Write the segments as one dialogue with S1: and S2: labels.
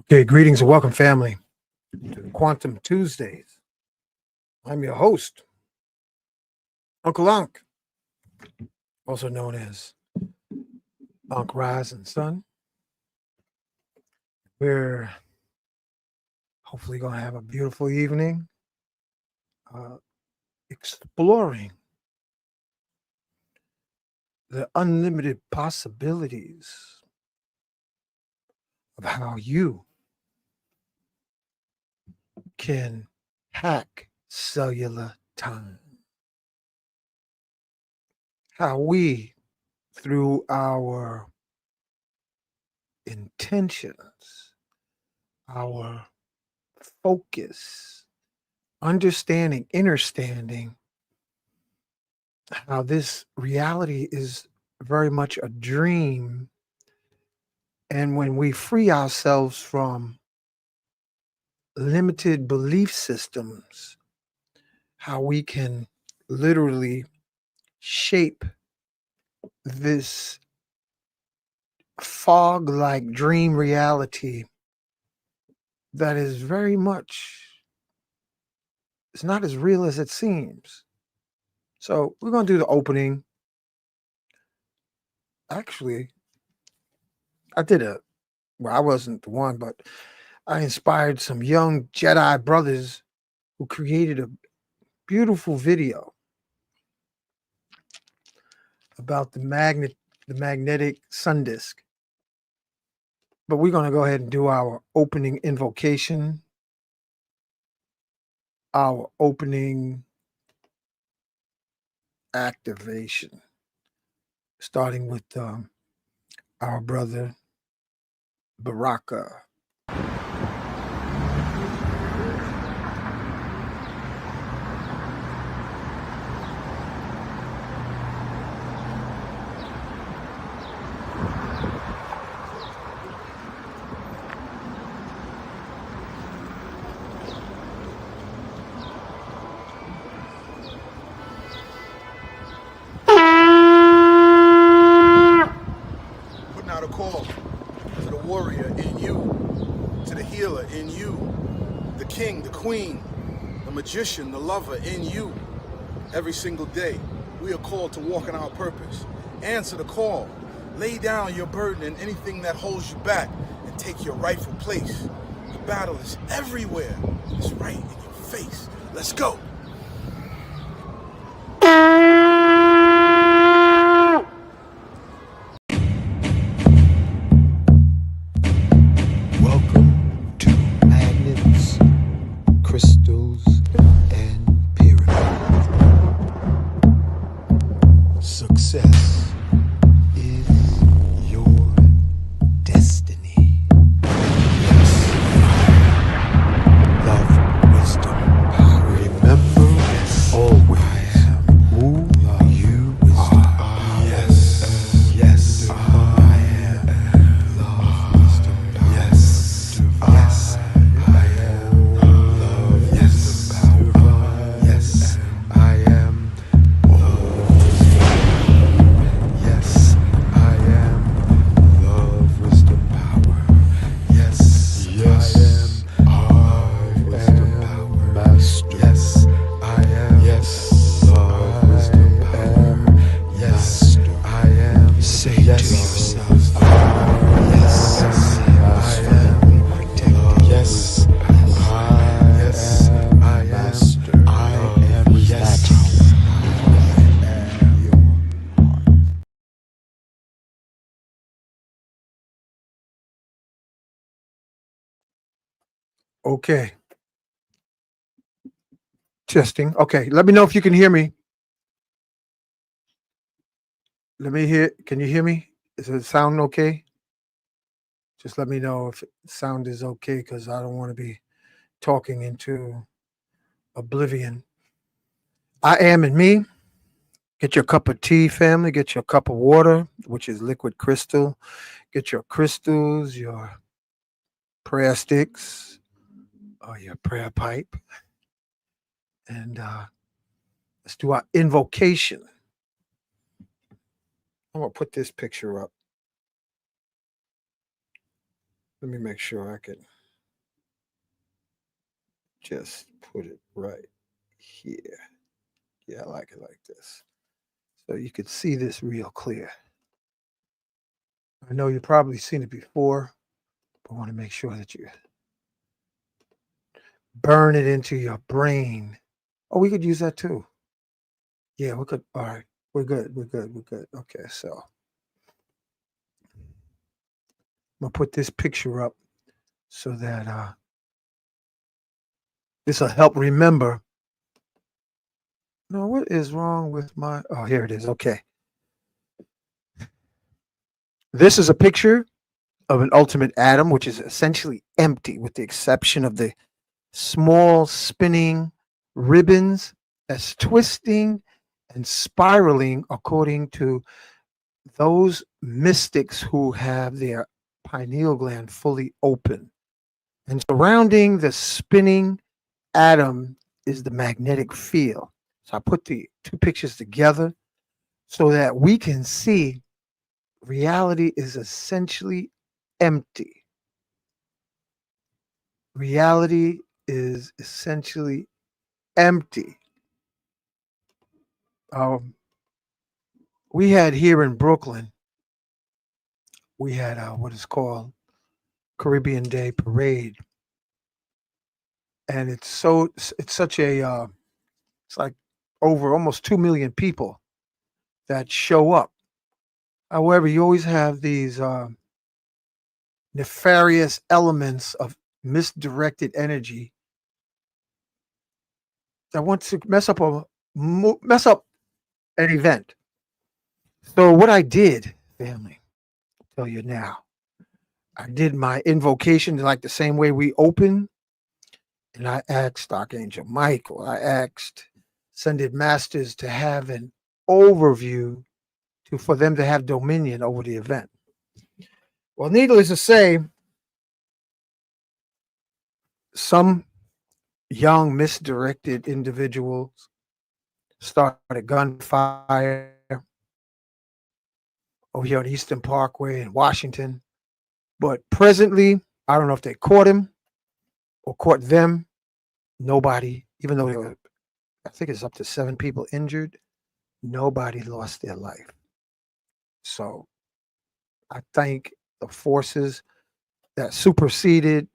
S1: Okay, greetings and welcome, family, to the Quantum Tuesdays. I'm your host, Uncle Unc, also known as Unc Rise and Son. We're hopefully going to have a beautiful evening uh, exploring the unlimited possibilities of how you can hack cellular time. How we, through our intentions, our focus, understanding how this reality is very much a dream. And when we free ourselves from limited belief systems, how we can literally shape this fog like dream reality that is very much, it's not as real as it seems. So we're going to do the opening. Actually, I did I wasn't the one, but I inspired some young Jedi brothers who created a beautiful video about the magnetic sun disk. But we're going to go ahead and do our opening invocation, our opening activation, starting with our brother Baraka.
S2: Putting out a call to the warrior in you, to the healer in you, the king, the queen, the magician, the lover in you. Every single day, we are called to walk in our purpose. Answer the call. Lay down your burden and anything that holds you back and take your rightful place. The battle is everywhere. It's right in your face. Let's go.
S3: Welcome to Magnets, Crystals, and Pyramids. Success is your destiny. Yes. Love, wisdom, power. Remember, always who you are. Yes. Yes. I am love, wisdom, power. Yes. Yes. I am love, yes. Power. Yes. I am love, yes. I am love, wisdom, power. Yes. Yes. I am love, wisdom, power. Master. Yes. I am. Yes. Love, wisdom, power. Yes. I am. Say yes to yourself. Yes. I am protected. Yes. Yes. I am. Master. I am. Yes.
S1: Okay. Testing. Okay. Let me know if you can hear me. Can you hear me? Is it sound okay? Just let me know if sound is okay because I don't want to be talking into oblivion. I am in me. Get your cup of tea, family. Get your cup of water, which is liquid crystal. Get your crystals, your prayer sticks, or your prayer pipe. And let's do our invocation. I'm going to put this picture up. Let me make sure I can just put it right here. Yeah, I like it like this. So you can see this real clear. I know you've probably seen it before, but I want to make sure that you burn it into your brain. Oh, we could use that too. Yeah, we could. All right. We're good. We're good. We're good. Okay, so I'm gonna put this picture up so that this will help remember. No, what is wrong with my? Oh, here it is. Okay, this is a picture of an ultimate atom, which is essentially empty, with the exception of the small spinning ribbons that's twisting and spiraling according to those mystics who have their pineal gland fully open. And surrounding the spinning atom is the magnetic field. So I put the two pictures together so that we can see reality is essentially empty. Reality is essentially empty. Um, we had here in Brooklyn, we had what is called Caribbean Day Parade, and it's such a it's like over almost 2 million people that show up. However, you always have these nefarious elements of misdirected energy that want to mess up an event. So what I did, family, tell you now, I did my invocation like the same way we open, and I asked Archangel Michael, I asked Ascended Masters to have an overview for them to have dominion over the event. Well, needless to say, some young misdirected individuals started gunfire over here on Eastern Parkway in Washington. But presently, I don't know if they caught him or caught them. Nobody, even though there were, I think it's up to 7 people injured, nobody lost their life. So I thank the forces that superseded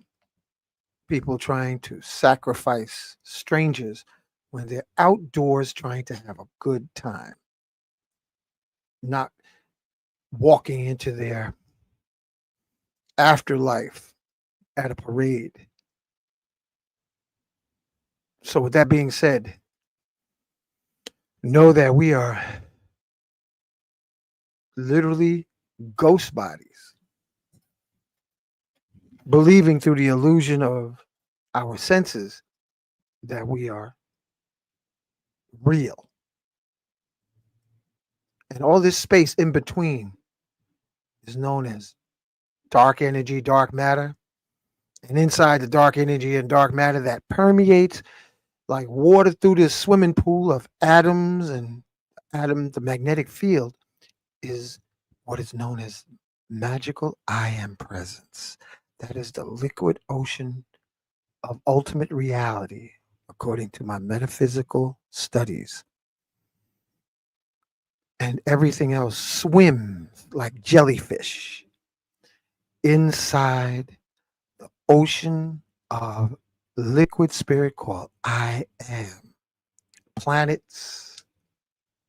S1: people trying to sacrifice strangers when they're outdoors trying to have a good time, not walking into their afterlife at a parade. So, with that being said, know that we are literally ghost bodies, believing through the illusion of our senses that we are real. And all this space in between is known as dark energy, dark matter. And inside the dark energy and dark matter that permeates like water through this swimming pool of atoms and the magnetic field is what is known as magical I am presence. That is the liquid ocean of ultimate reality, according to my metaphysical studies. And everything else swims like jellyfish inside the ocean of liquid spirit called I am. Planets,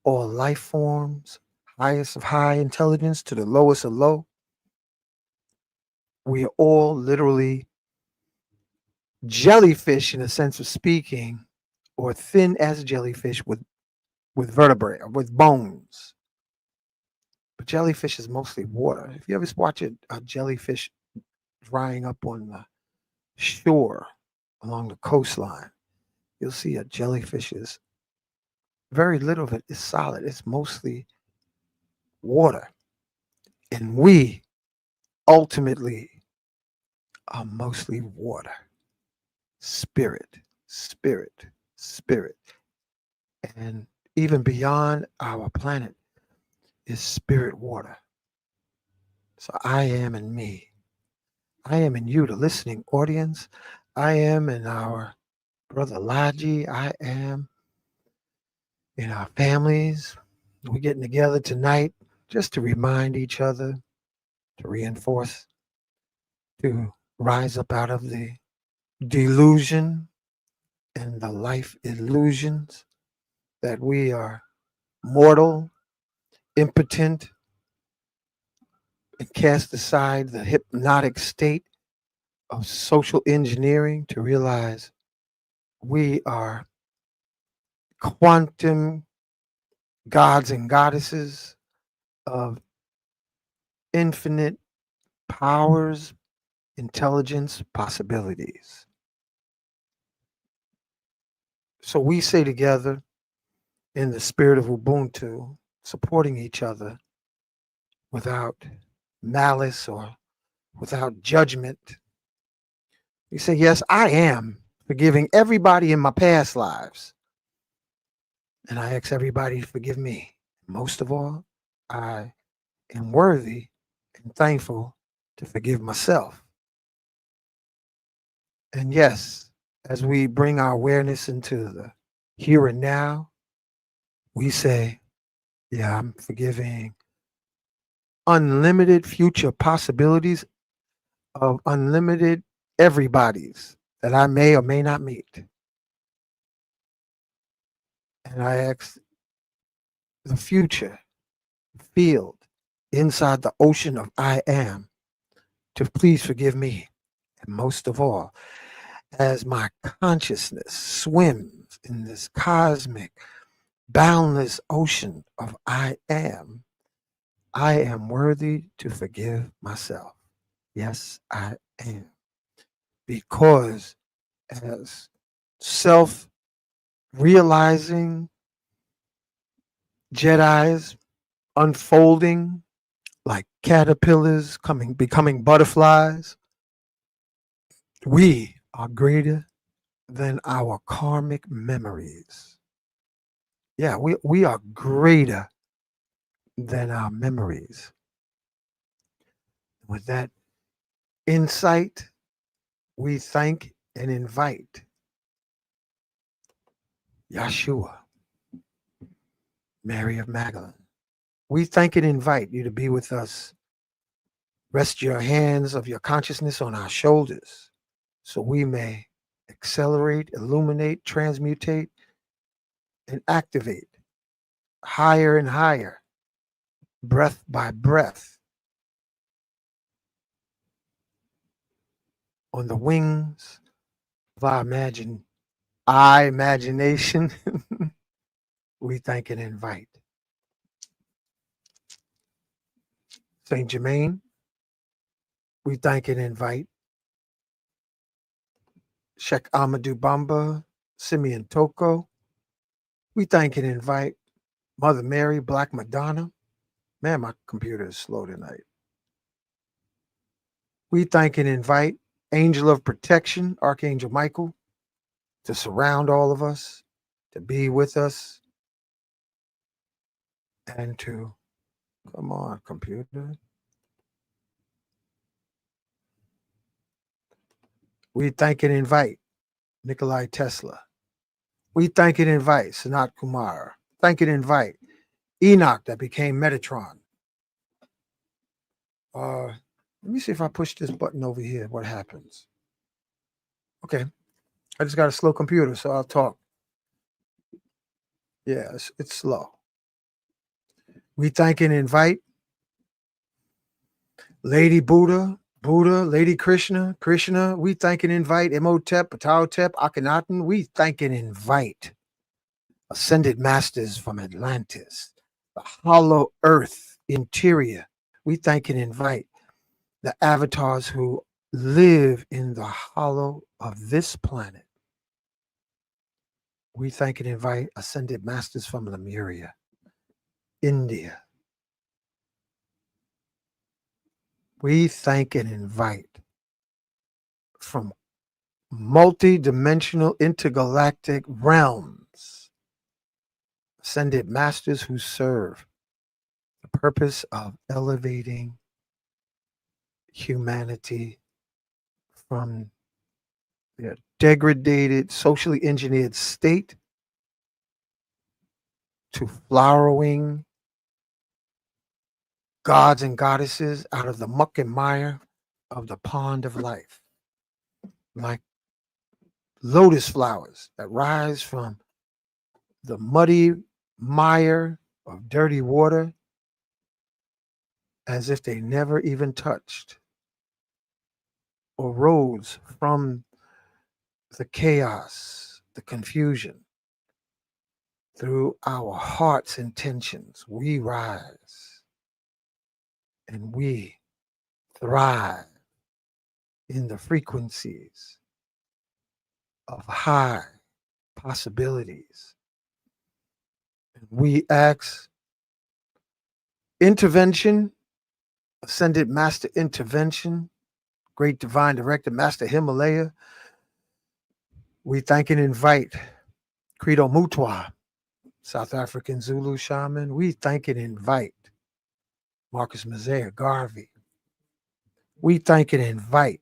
S1: all life forms, highest of high intelligence to the lowest of low. We are all literally jellyfish in a sense of speaking, or thin as jellyfish with vertebrae or with bones. But jellyfish is mostly water. If you ever watch a jellyfish drying up on the shore along the coastline, you'll see a jellyfish is very little of it is solid. It's mostly water. And we ultimately are mostly water. Spirit, spirit, spirit. And even beyond our planet is spirit water. So I am in me. I am in you, the listening audience. I am in our brother Laji. I am in our families. We're getting together tonight just to remind each other, to reinforce, to rise up out of the delusion and the life illusions that we are mortal, impotent, and cast aside the hypnotic state of social engineering to realize we are quantum gods and goddesses of infinite powers, intelligence, possibilities. So we say together in the spirit of Ubuntu, supporting each other without malice or without judgment. We say, yes, I am forgiving everybody in my past lives. And I ask everybody to forgive me. Most of all, I am worthy and thankful to forgive myself. And yes, as we bring our awareness into the here and now, we say, yeah, I'm forgiving unlimited future possibilities of unlimited everybody's that I may or may not meet. And I ask the future field inside the ocean of I am to please forgive me. And most of all, as my consciousness swims in this cosmic, boundless ocean of I am worthy to forgive myself. Yes, I am. Because as self realizing Jedi's unfolding like caterpillars becoming butterflies, we are greater than our karmic memories. Yeah, we are greater than our memories. With that insight, we thank and invite Yeshua, Mary of Magdalene. We thank and invite you to be with us. Rest your hands of your consciousness on our shoulders so we may accelerate, illuminate, transmutate, and activate higher and higher, breath by breath, on the wings of our imagination. We thank and invite Saint Germain. We thank and invite Sheikh Amadou Bamba, Simeon Toko. We thank and invite Mother Mary, Black Madonna. Man, my computer is slow tonight. We thank and invite Angel of Protection, Archangel Michael, to surround all of us, to be with us, and to, come on, computer. We thank and invite Nikolai Tesla. We thank and invite Sanat Kumar. Thank and invite Enoch that became Metatron. Let me see if I push this button over here, what happens? Okay. I just got a slow computer, so I'll talk. Yeah, it's slow. We thank and invite Lady Buddha, Lady Krishna, Krishna. We thank and invite Imhotep, Ptahotep, Akhenaten. We thank and invite ascended masters from Atlantis, the hollow earth interior. We thank and invite the avatars who live in the hollow of this planet. We thank and invite ascended masters from Lemuria, India. We thank and invite from multi-dimensional intergalactic realms ascended masters who serve the purpose of elevating humanity from their degraded, socially engineered state to flowering gods and goddesses out of the muck and mire of the pond of life, like lotus flowers that rise from the muddy mire of dirty water as if they never even touched or rose from the chaos, the confusion. Through our heart's intentions, we rise and we thrive in the frequencies of high possibilities. And we ask intervention, ascended master intervention, great divine director, Master Himalaya. We thank and invite Credo Mutwa, South African Zulu shaman. We thank and invite Marcus Mazea Garvey. We thank and invite.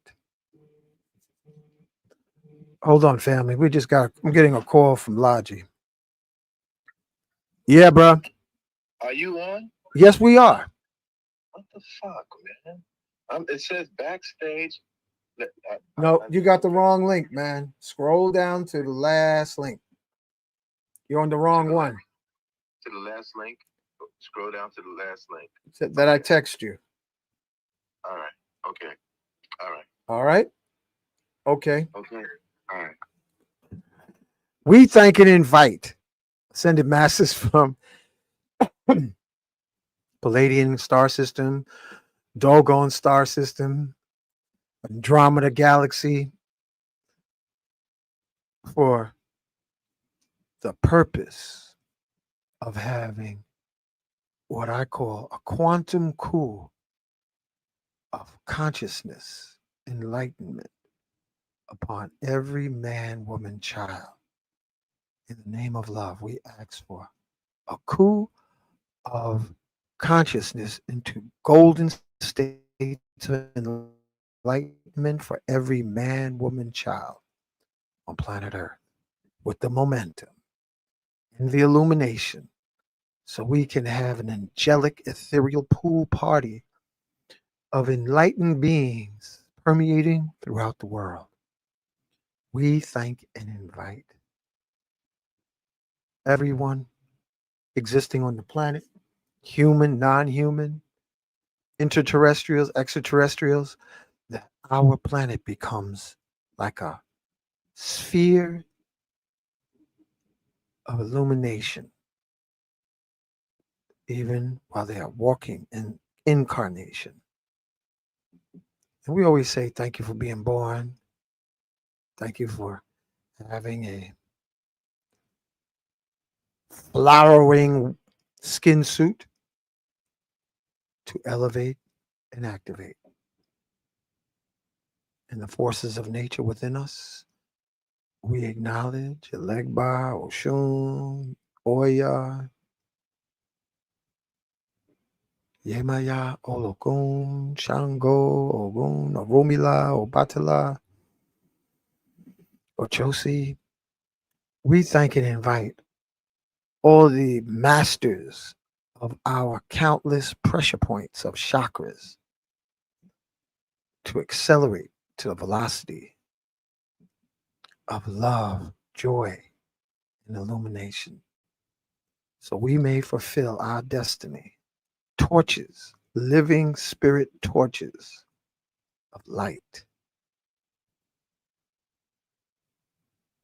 S1: Hold on, family. I'm getting a call from Logi. Yeah, bro.
S4: Are you on?
S1: Yes, we are.
S4: What the fuck, man? It says backstage.
S1: No, you got the wrong link, man. Scroll down to the last link. You're on the wrong one.
S4: To the last link. Scroll down to the last link.
S1: That I text you.
S4: All right. Okay. All right.
S1: All right. Okay.
S4: Okay. All right.
S1: We thank and invite ascended masters from Palladian star system, Dogon star system, Andromeda galaxy for the purpose of having what I call a quantum coup of consciousness enlightenment upon every man, woman, child. In the name of love, we ask for a coup of consciousness into golden states of enlightenment for every man, woman, child on planet Earth with the momentum and the illumination so we can have an angelic ethereal pool party of enlightened beings permeating throughout the world. We thank and invite everyone existing on the planet, human, non-human, interterrestrials, extraterrestrials, that our planet becomes like a sphere of illumination, even while they are walking in incarnation. And we always say, thank you for being born. Thank you for having a flowering skin suit to elevate and activate. And the forces of nature within us, we acknowledge Elegba, Oshun, Oya, Yemaya, Olokun, Shango, Ogun, Oromila, Obatala, Ochosi. We thank and invite all the masters of our countless pressure points of chakras to accelerate to the velocity of love, joy, and illumination, so we may fulfill our destiny. Torches, living spirit torches of light,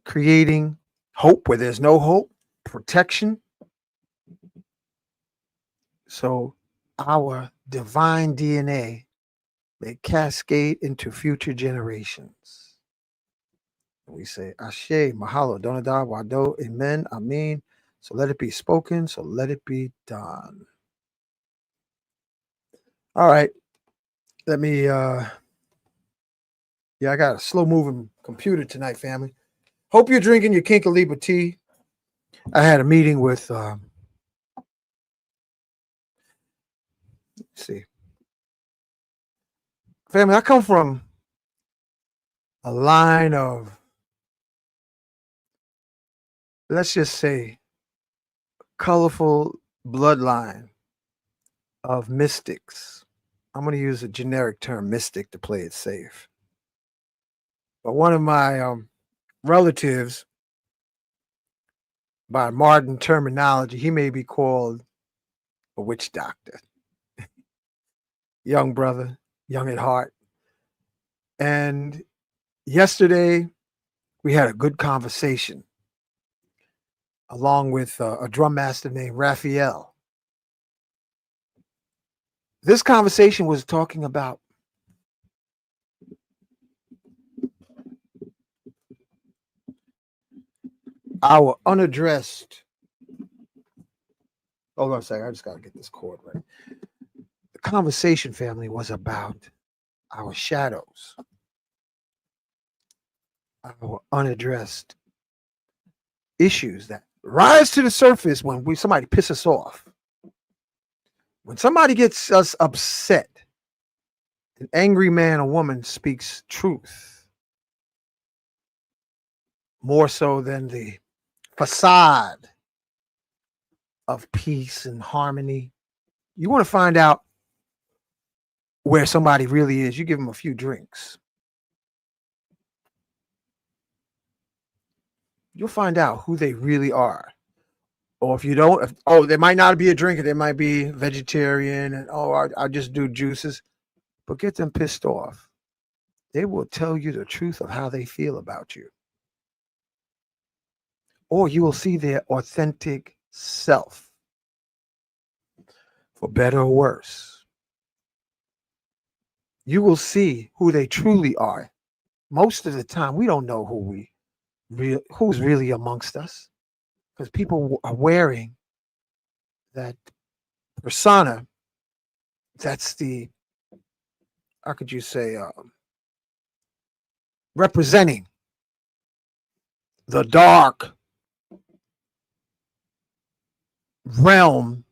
S1: creating hope where there's no hope, protection, so our divine DNA may cascade into future generations. We say, Ashe, Mahalo, Donada, Wado, Amen, Amen. So let it be spoken, so let it be done. All right. Let me, yeah, I got a slow moving computer tonight, family. Hope you're drinking your Kinkaliba tea. I had a meeting with, let's see. Family, I come from a line of, let's just say, colorful bloodline of mystics. I'm going to use a generic term, mystic, to play it safe. But one of my relatives, by modern terminology, he may be called a witch doctor. Young brother, young at heart. And yesterday, we had a good conversation along with a drum master named Raphael. This conversation was talking about our unaddressed. Hold on a second. I just got to get this chord right. The conversation, family, was about our shadows, our unaddressed issues that rise to the surface when somebody pisses us off. When somebody gets us upset, an angry man or woman speaks truth more so than the facade of peace and harmony. You want to find out where somebody really is, you give them a few drinks. You'll find out who they really are. Or if you don't, they might not be a drinker, they might be vegetarian, and I just do juices. But get them pissed off. They will tell you the truth of how they feel about you. Or you will see their authentic self, for better or worse. You will see who they truly are. Most of the time, we don't know who's really amongst us, because people are wearing that persona. That's the, how could you say, representing the dark realm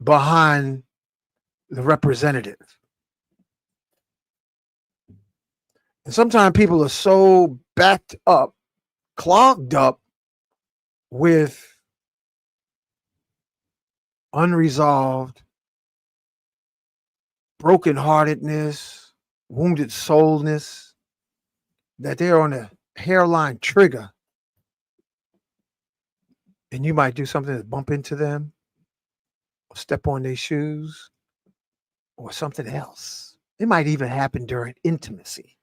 S1: behind the representative. And sometimes people are so backed up, clogged up with unresolved brokenheartedness, wounded soulness, that they're on a hairline trigger. And you might do something to bump into them, or step on their shoes, or something else. It might even happen during intimacy.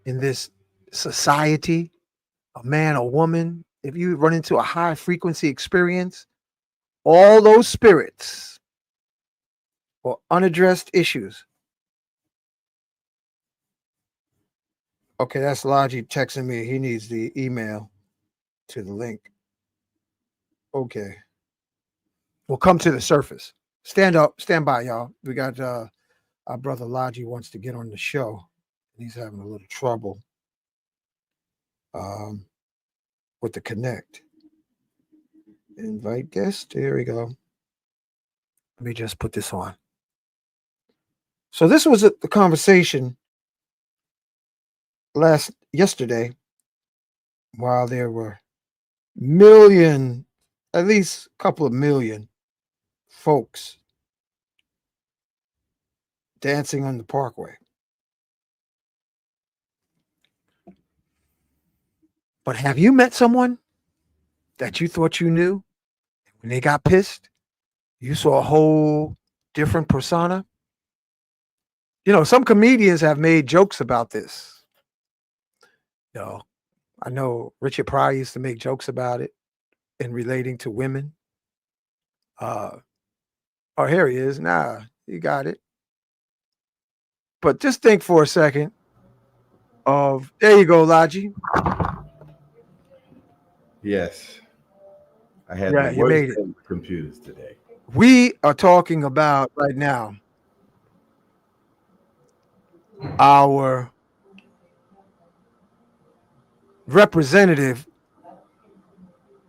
S1: In this society, a man or woman, if you run into a high frequency experience, all those spirits or unaddressed issues. Okay, that's Logi texting me. He needs the email to the link. Okay. We'll come to the surface. Stand up, stand by, y'all. We got our brother Logi wants to get on the show. He's having a little trouble with the connect. Invite guest. There we go. Let me just put this on. So this was the conversation yesterday, while there were at least a couple of million folks dancing on the parkway. But have you met someone that you thought you knew? When they got pissed, you saw a whole different persona? You know, some comedians have made jokes about this. You know, I know Richard Pryor used to make jokes about it in relating to women. Oh, here he is. Nah, you got it. But just think for a second of, there you go, Logi.
S5: Yes. I had
S1: Yeah,
S5: the
S1: you made
S5: worst
S1: it.
S5: of computers today.
S1: We are talking about right now our representative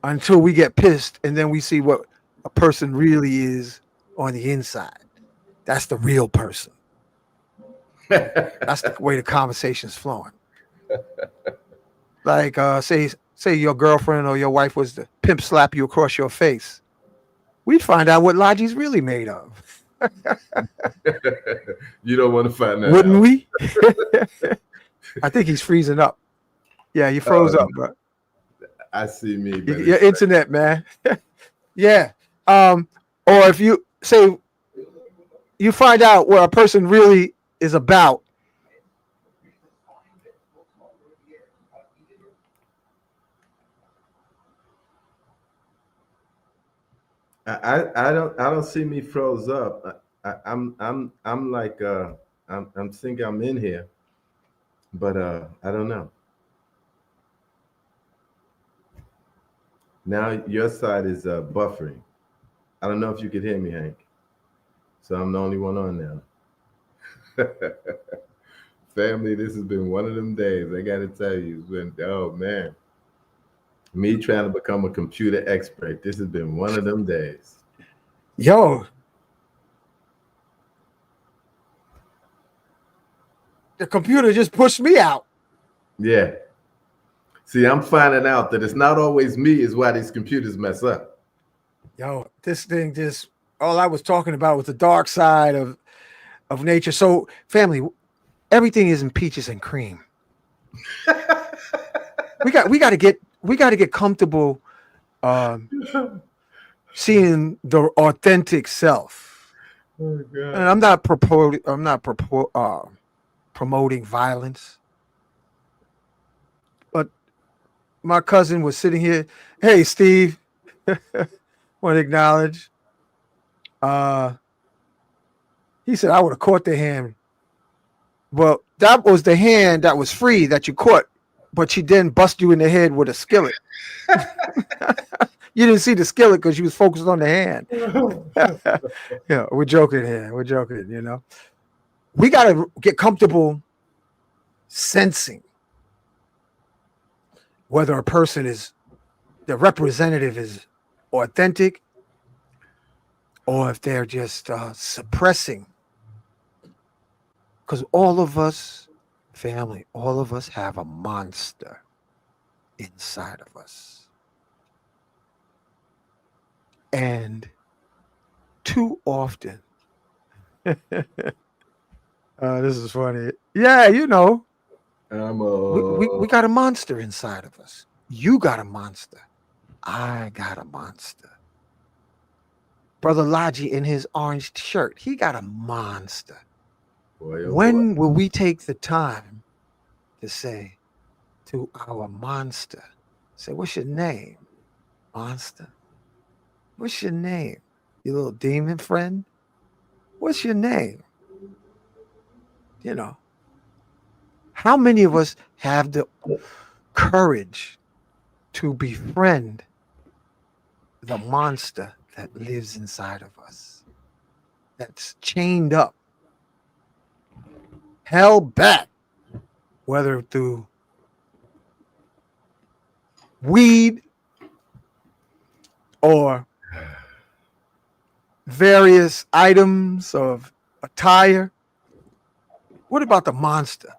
S1: until we get pissed, and then we see what a person really is on the inside. That's the real person. That's the way the conversation's flowing. Like say your girlfriend or your wife was to pimp slap you across your face. We'd find out what Logi's really made of.
S5: You don't want to find that
S1: Wouldn't
S5: out.
S1: we? I think he's freezing up. Yeah, you froze up, bro.
S5: I see me, but
S1: Your
S5: it's
S1: internet, man. Yeah. Or if you say you find out what a person really is about.
S5: I don't see me froze up. I'm like I'm think I'm in here, but I don't know. Now your side is buffering. I don't know if you could hear me, Hank. So I'm the only one on now. Family, this has been one of them days. I got to tell you, it's been, oh man, me trying to become a computer expert. This has been one of them days.
S1: Yo, the computer just pushed me out.
S5: Yeah. See, I'm finding out that it's not always me is why these computers mess up.
S1: Yo, this thing just all I was talking about was the dark side of nature. So, family, everything isn't peaches and cream. we got to get comfortable seeing the authentic self.
S5: Oh, God.
S1: And I'm not promoting violence. But my cousin was sitting here. Hey, Steve, want to acknowledge. He said I would have caught the hand. Well, that was the hand that was free that you caught, but she didn't bust you in the head with a skillet. You didn't see the skillet because you was focused on the hand. Yeah, we're joking here. We're joking, you know. We got to get comfortable sensing whether a person is, the representative is authentic or if they're just suppressing. Because all of us, family, all of us have a monster inside of us. And too often, this is funny. Yeah, you know, we got a monster inside of us. You got a monster. I got a monster. Brother Logi in his orange shirt, he got a monster.
S5: Boy, oh
S1: When
S5: boy.
S1: will we take the time to say to our monster, say, what's your name, monster? What's your name? You little demon friend? What's your name? You know, how many of us have the courage to befriend the monster that lives inside of us, that's chained up, held back, whether through weed or various items of attire? What about the monster?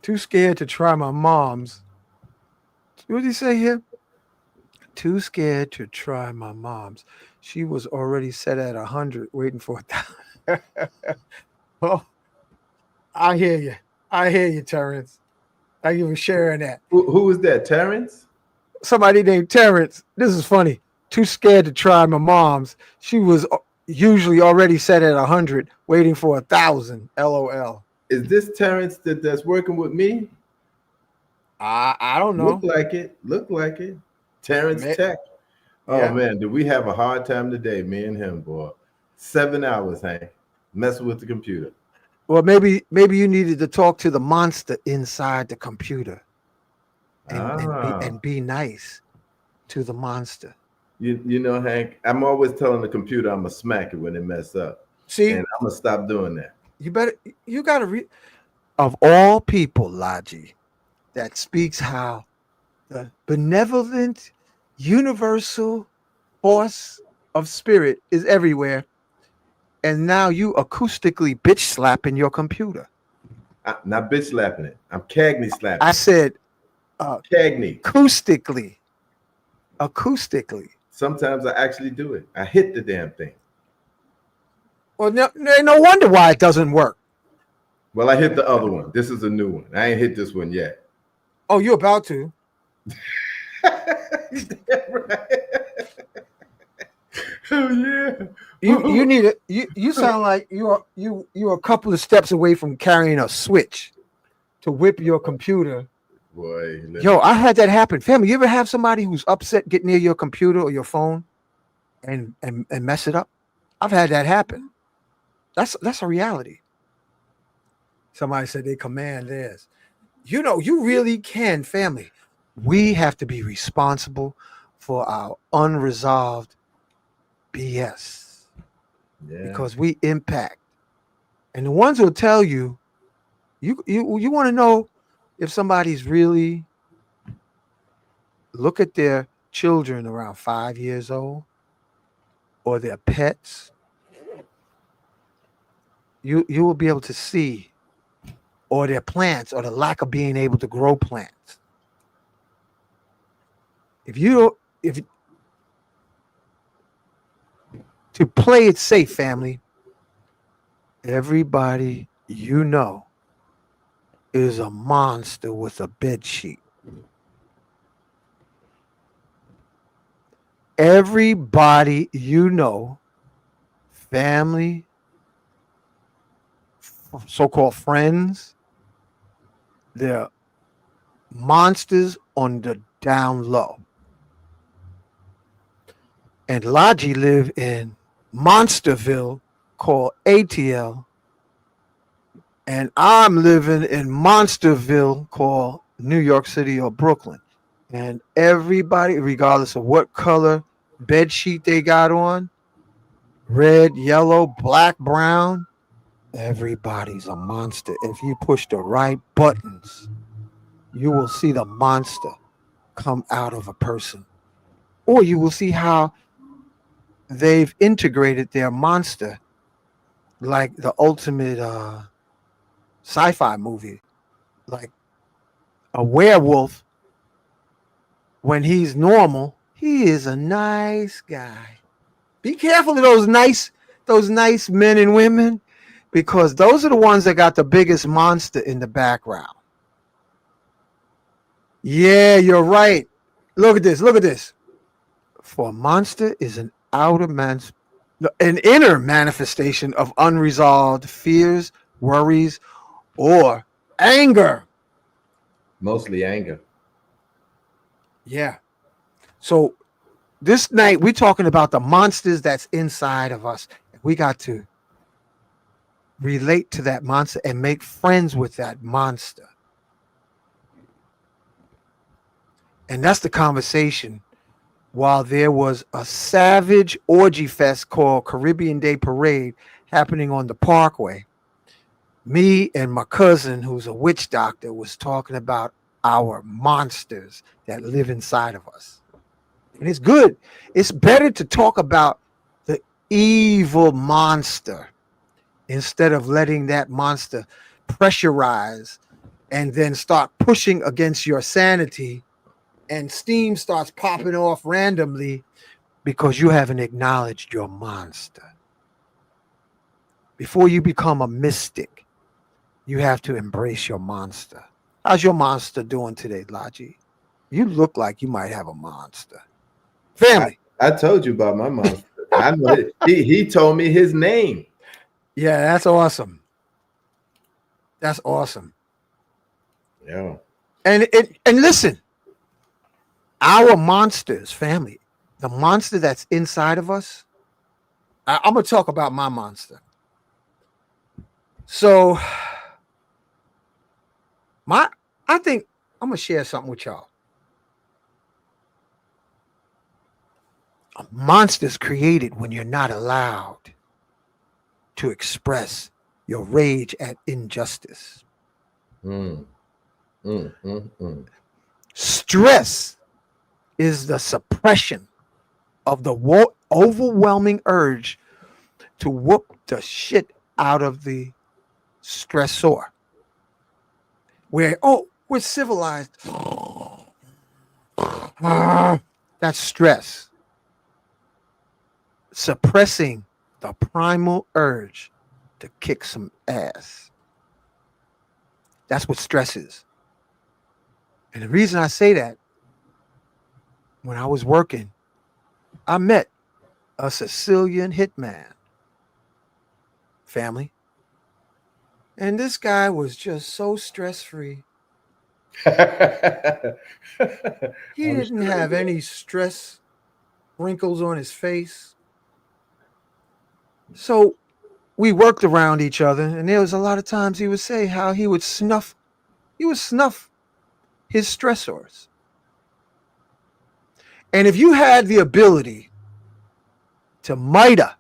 S1: Too scared to try my mom's. What did he say here? Too scared to try my mom's. She was already set at 100, waiting for 1,000. Oh, I hear you. I hear you, Terrence. Thank you for sharing that.
S5: Who is that? Terrence?
S1: Somebody named Terrence. This is funny. Too scared to try my mom's. She was usually already set at 100, waiting for 1,000. LOL.
S5: Is this Terrence that's working with me?
S1: I don't know.
S5: Look like it. Look like it. Terrence Tech. Oh
S1: Yeah.
S5: man, did we have a hard time today, me and him, boy. 7 hours, Hank, messing with the computer.
S1: Well, maybe you needed to talk to the monster inside the computer and be nice to the monster.
S5: You know, Hank, I'm always telling the computer I'm gonna smack it when it mess up.
S1: See,
S5: and I'm gonna stop doing that.
S1: You gotta read. Of all people, Logi, that speaks how the benevolent, universal force of spirit is everywhere, and now you acoustically bitch slapping your computer.
S5: I'm not bitch slapping it. I'm Cagney slapping.
S1: I said
S5: Cagney.
S1: acoustically.
S5: Sometimes I actually do it. I hit the damn thing.
S1: Well, no wonder why it doesn't work.
S5: Well, I hit the other one. This is a new one. I ain't hit this one yet.
S1: Oh, you're about to.
S5: Oh yeah.
S1: You need it. You sound like you're a couple of steps away from carrying a switch to whip your computer.
S5: Boy.
S1: Yo, I had that happen. Family, you ever have somebody who's upset get near your computer or your phone and mess it up? I've had that happen. That's a reality. Somebody said they command theirs. You know, you really can, family. We have to be responsible for our unresolved BS because we impact. And the ones who'll tell you, you want to know if somebody's really, look at their children around 5 years old or their pets. You will be able to see, or their plants, or the lack of being able to grow plants. If to play it safe, family, everybody you know is a monster with a bed sheet. Everybody you know, family, so-called friends, they're monsters on the down low. And Logi live in Monsterville called ATL. And I'm living in Monsterville called New York City or Brooklyn. And everybody, regardless of what color bed sheet they got on, red, yellow, black, brown, everybody's a monster. If you push the right buttons, you will see the monster come out of a person. Or you will see how they've integrated their monster like the ultimate sci-fi movie. Like a werewolf, when he's normal, he is a nice guy. Be careful of those nice men and women, because those are the ones that got the biggest monster in the background. Yeah, you're right. Look at this. For a monster is an inner manifestation of unresolved fears, worries, or anger.
S5: Mostly anger.
S1: Yeah. So this night we're talking about the monsters that's inside of us. We got to relate to that monster and make friends with that monster. And that's the conversation. While there was a savage orgy fest called Caribbean Day Parade happening on the Parkway, me and my cousin, who's a witch doctor, was talking about our monsters that live inside of us. And it's good. It's better to talk about the evil monster instead of letting that monster pressurize and then start pushing against your sanity, and steam starts popping off randomly because you haven't acknowledged your monster. Before you become a mystic, you have to embrace your monster. How's your monster doing today, Logi? You look like you might have a monster. Family.
S5: I told you about my monster. I know he told me his name.
S1: Yeah, that's awesome. That's awesome.
S5: Yeah.
S1: And listen, our monsters, family, the monster that's inside of us. I'm gonna talk about my monster. So I think I'm gonna share something with y'all. A monster's created when you're not allowed to express your rage at injustice. Stress is the suppression of the overwhelming urge to whoop the shit out of the stressor. Where, oh, we're civilized. That's stress. Suppressing the primal urge to kick some ass. That's what stress is. And the reason I say that, when I was working, I met a Sicilian hitman family. And this guy was just so stress free. He didn't have any stress wrinkles on his face. So we worked around each other, and there was a lot of times he would say how he would snuff his stressors. And if you had the ability to miter,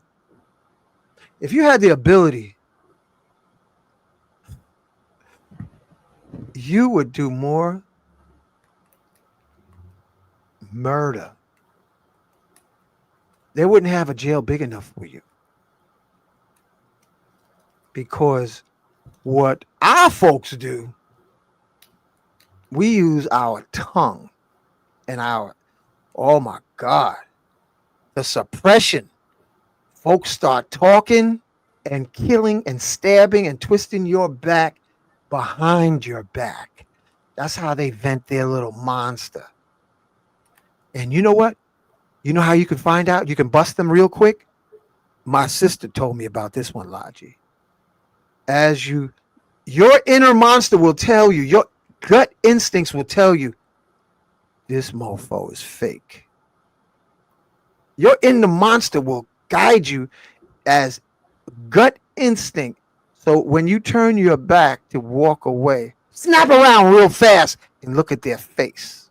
S1: if you had the ability, you would do more murder. They wouldn't have a jail big enough for you. Because what our folks do, we use our tongue and oh my God, the suppression. Folks start talking and killing and stabbing and twisting your back behind your back. That's how they vent their little monster. And you know what? You know how you can find out? You can bust them real quick. My sister told me about this one, Laji. Your inner monster will tell you, your gut instincts will tell you, this mofo is fake. Your inner monster will guide you as gut instinct. So when you turn your back to walk away, snap around real fast and look at their face.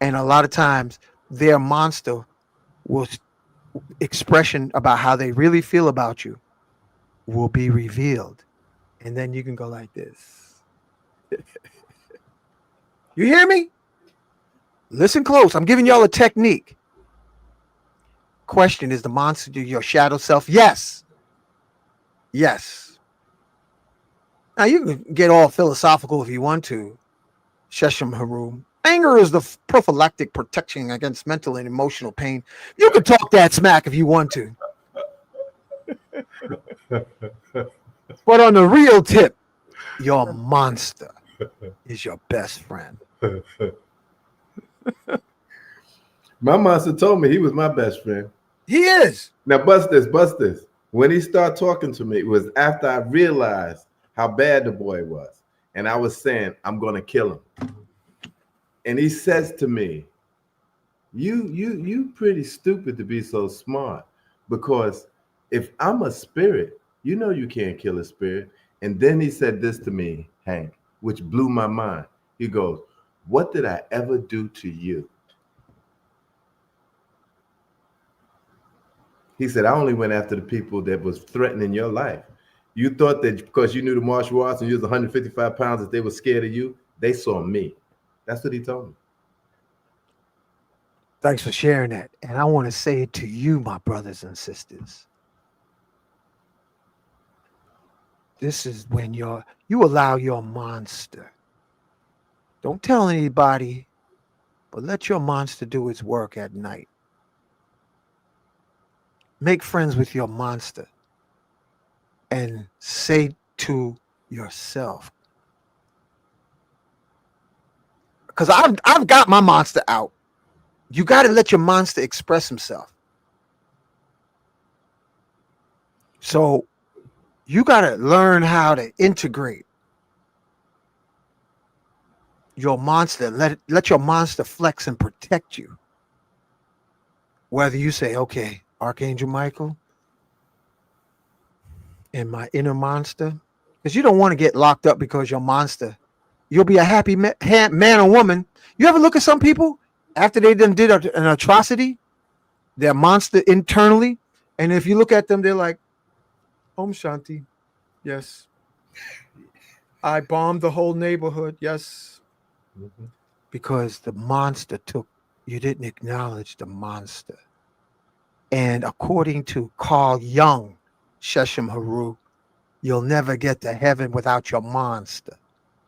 S1: And a lot of times their monster will expression about how they really feel about you will be revealed. And then you can go like this. You hear me? Listen close. I'm giving y'all a technique. Question, is the monster your shadow self? Yes. Yes. Now you can get all philosophical if you want to. Sheshem Harum. Anger is the prophylactic protection against mental and emotional pain. You can talk that smack if you want to. But on the real tip, your monster is your best friend.
S5: My monster told me he was my best friend.
S1: He is.
S5: Now, bust this. When he started talking to me, it was after I realized how bad the boy was. And I was saying, I'm going to kill him. And he says to me, you pretty stupid to be so smart. Because if I'm a spirit, you know you can't kill a spirit. And then he said this to me, Hank, which blew my mind. He goes, what did I ever do to you? He said, I only went after the people that was threatening your life. You thought that because you knew the martial arts and you was 155 pounds, that they were scared of you. They saw me. That's what he told me.
S1: Thanks for sharing that. And I want to say it to you, my brothers and sisters. This is when you allow your monster. Don't tell anybody, but let your monster do its work at night. Make friends with your monster and say to yourself, because I've got my monster out. You got to let your monster express himself. So you got to learn how to integrate your monster. Let your monster flex and protect you. Whether you say, okay, Archangel Michael and my inner monster, because you don't want to get locked up because your monster. You'll be a happy man or woman. You ever look at some people after they done did an atrocity, their monster internally, and if you look at them, they're like, Om Shanti, yes. I bombed the whole neighborhood, yes. Mm-hmm. Because the monster took you didn't acknowledge the monster. And according to Carl Jung, Sheshem Haru, you'll never get to heaven without your monster.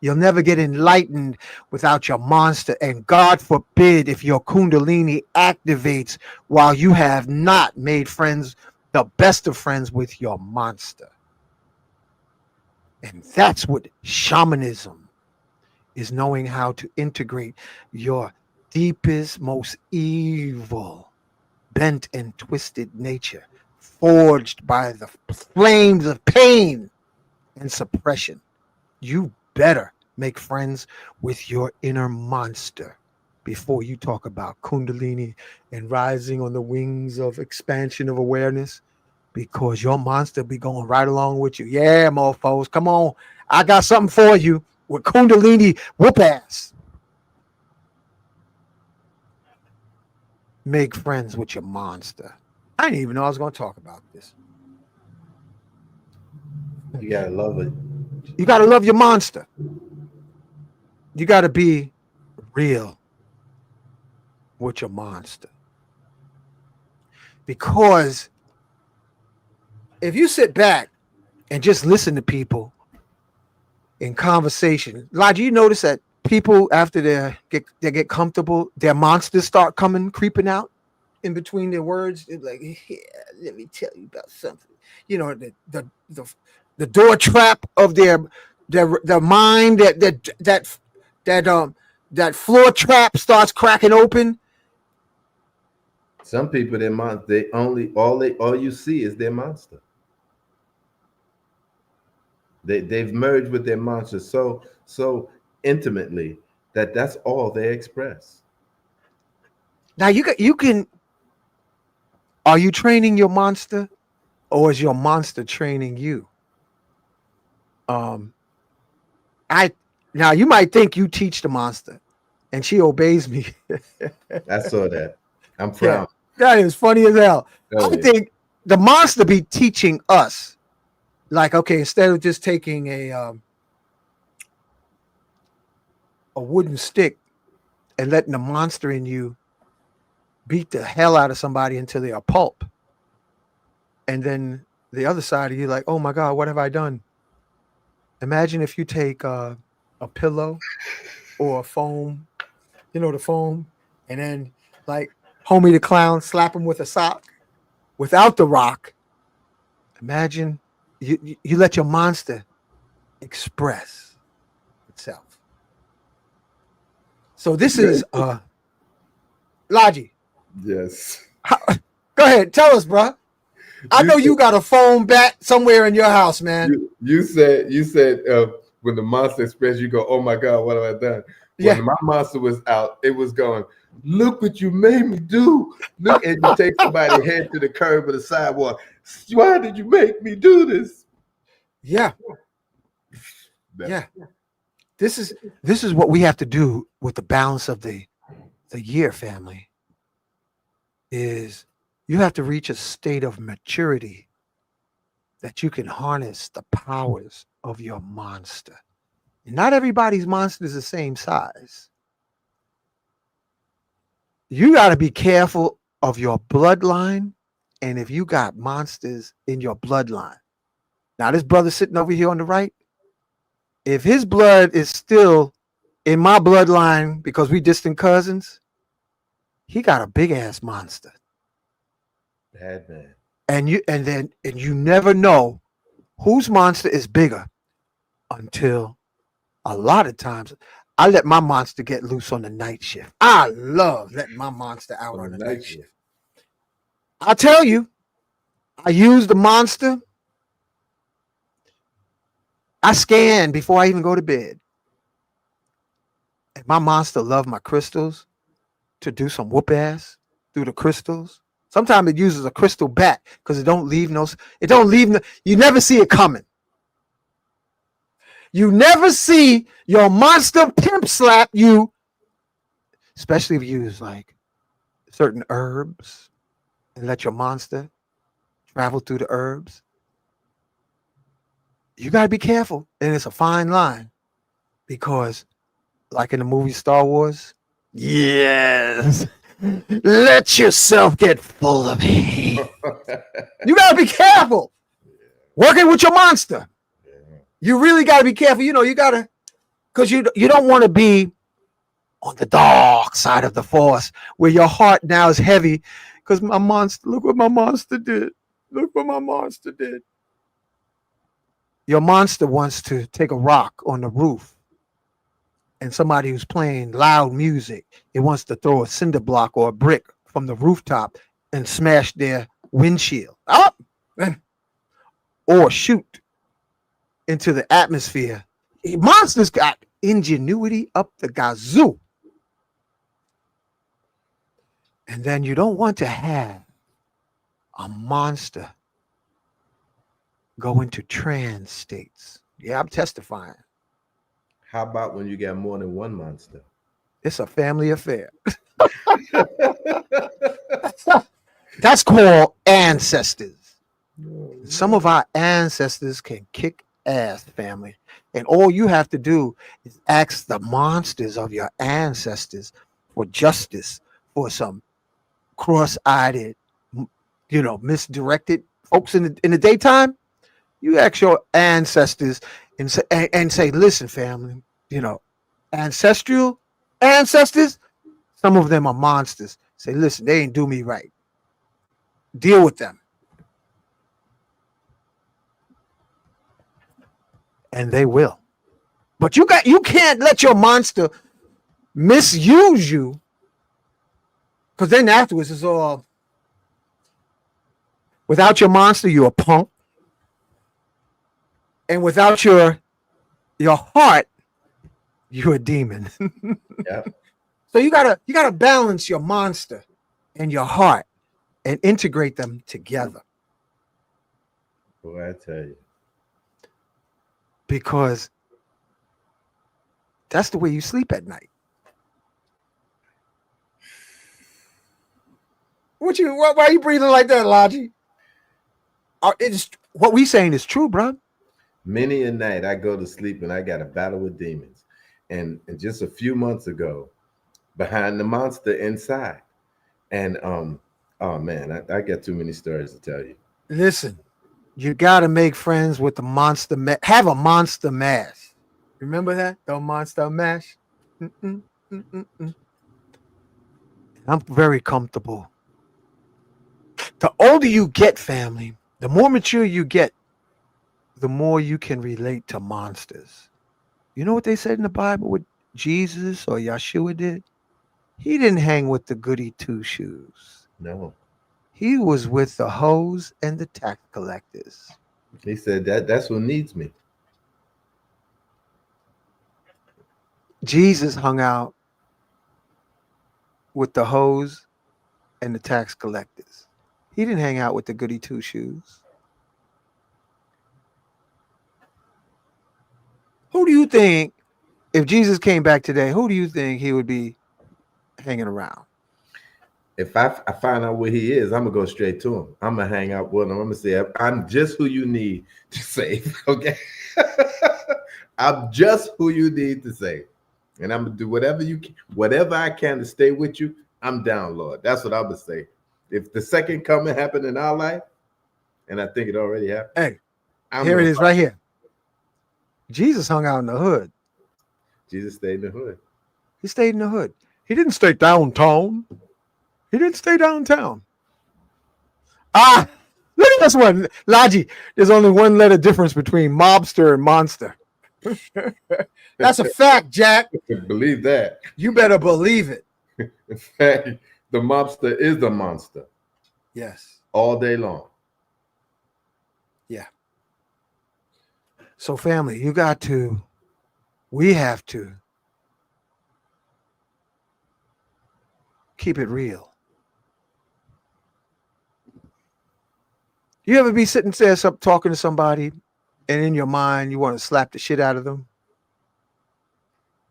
S1: You'll never get enlightened without your monster. And God forbid if your Kundalini activates while you have not made friends, the best of friends with your monster. And that's what shamanism is, knowing how to integrate your deepest, most evil, bent and twisted nature, forged by the flames of pain and suppression. You better make friends with your inner monster before you talk about Kundalini and rising on the wings of expansion of awareness, because your monster be going right along with you. Yeah, mofos, come on. I got something for you with Kundalini whoop ass. Make friends with your monster. I didn't even know I was going to talk about this.
S5: You gotta love it.
S1: You got to love your monster. You got to be real with your monster. Because if you sit back and just listen to people in conversation, Elijah, you notice that people, after they get comfortable, their monsters start creeping out in between their words. They're like, yeah, let me tell you about something. You know, the door trap of their mind, that floor trap starts cracking open.
S5: Some people, all you see is their monster. They've merged with their monster so intimately that that's all they express.
S1: Now you can. Are you training your monster, or is your monster training you? Now you might think you teach the monster, and she obeys me.
S5: I saw that. I'm proud.
S1: Yeah, that is funny as hell.
S5: Oh,
S1: I think the monster be teaching us, like, okay, instead of just taking a wooden stick and letting the monster in you beat the hell out of somebody until they are pulp, and then the other side of you like, oh my God, what have I done? Imagine if you take a pillow or a foam, the foam, and then like Homie the Clown slap him with a sock without the rock. Imagine you let your monster express itself. So this is Logi.
S5: yes.
S1: Go ahead, tell us, bro. I know you got a foam bat somewhere in your house, man.
S5: You said when the monster expressed, you go, oh my God, what have I done?
S1: Yeah.
S5: When my monster was out, it was going, look what you made me do. Look, and you take somebody's head to the curb of the sidewalk. Why did you make me do this?
S1: Yeah. Yeah. This is what we have to do with the balance of the year, family. Is you have to reach a state of maturity that you can harness the powers of your monster. And not everybody's monster is the same size. You got to be careful of your bloodline, and if you got monsters in your bloodline. Now, this brother sitting over here on the right, if his blood is still in my bloodline because we distant cousins, he got a big ass monster.
S5: Bad man.
S1: And you never know whose monster is bigger until a lot of times I let my monster get loose on the night shift. I love letting my monster out on the night shift. I'll tell you, I use the monster. I scan before I even go to bed. And my monster love my crystals to do some whoop ass through the crystals. Sometimes it uses a crystal bat because you never see it coming. You never see your monster pimp slap you, especially if you use like certain herbs and let your monster travel through the herbs. You got to be careful. And it's a fine line because like in the movie Star Wars, yes, Let yourself get full of it. You gotta be careful. Working with your monster. You really gotta be careful. You gotta, because you don't want to be on the dark side of the force where your heart now is heavy. Because my monster, look what my monster did. Look what my monster did. Your monster wants to take a rock on the roof and somebody who's playing loud music, it wants to throw a cinder block or a brick from the rooftop and smash their windshield up, or shoot into the atmosphere. Monsters got ingenuity up the gazoo. And then you don't want to have a monster go into trance states. Yeah, I'm testifying.
S5: How about when you got more than one monster?
S1: It's a family affair. That's called ancestors. Some of our ancestors can kick ass, family. And all you have to do is ask the monsters of your ancestors for justice, for some cross-eyed, misdirected folks in the daytime. You ask your ancestors and say, listen, family, ancestral ancestors, some of them are monsters. Say, listen, they ain't do me right. Deal with them. And they will. But you can't let your monster misuse you, because then afterwards it's all, without your monster, you're a punk. And without your heart, you're a demon.
S5: Yeah.
S1: So you gotta balance your monster and your heart and integrate them together.
S5: Boy, I tell you.
S1: Because that's the way you sleep at night. Why are you breathing like that, Logi? It's what we saying is true, bro.
S5: Many a night I go to sleep and I got a battle with demons. And just a few months ago, behind the monster inside. And oh man, I got too many stories to tell you.
S1: Listen, you gotta make friends with the monster. Have a monster mash. Remember that? The monster mash. Mm-mm, mm-mm. I'm very comfortable. The older you get, family, the more mature you get, the more you can relate to monsters. You know what they said in the Bible, what Jesus or Yeshua did? He didn't hang with the goody two shoes.
S5: No.
S1: He was with the hoes and the tax collectors.
S5: He said that's what needs me.
S1: Jesus hung out with the hoes and the tax collectors. He didn't hang out with the goody two shoes. Who do you think, if Jesus came back today, who do you think he would be hanging around?
S5: If I find out where he is, I'm gonna go straight to him. I'm gonna hang out with him. I'm gonna say, I'm just who you need to save. Okay. I'm just who you need to save. And I'm gonna do whatever I can to stay with you. I'm down, Lord. That's what I'm gonna say. If the second coming happened in our life, and I think it already happened.
S1: Hey, here it is right here. Jesus hung out in the hood.
S5: Jesus stayed in the hood.
S1: He stayed in the hood. He didn't stay downtown. He didn't stay downtown. Look at this one. Logi, there's only one letter difference between mobster and monster. That's a fact, Jack.
S5: Believe that.
S1: You better believe it.
S5: In fact, the mobster is the monster.
S1: Yes.
S5: All day long.
S1: Yeah. So, family, we have to keep it real. You ever be sitting there talking to somebody and in your mind you want to slap the shit out of them?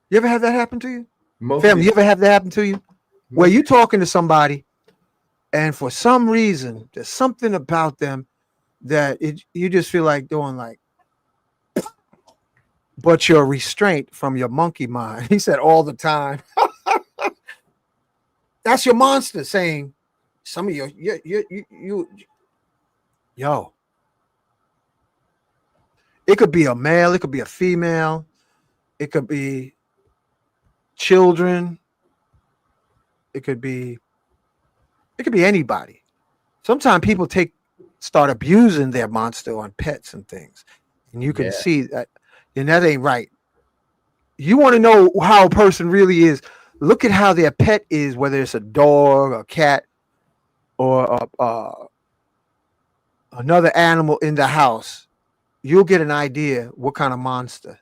S1: You ever have that happen to you? Family, you ever have that happen to you? Where you talking to somebody and for some reason there's something about them that you just feel like doing like, but you're restraint from your monkey mind. He said all the time. That's your monster saying, some of yo, it could be a male, it could be a female, it could be children, it could be anybody. Sometimes people start abusing their monster on pets and things, and you can
S5: Yeah.
S1: see that, and that ain't right. You want to know how a person really is. Look at how their pet is, whether it's a dog, a cat, or another animal in the house. You'll get an idea what kind of monster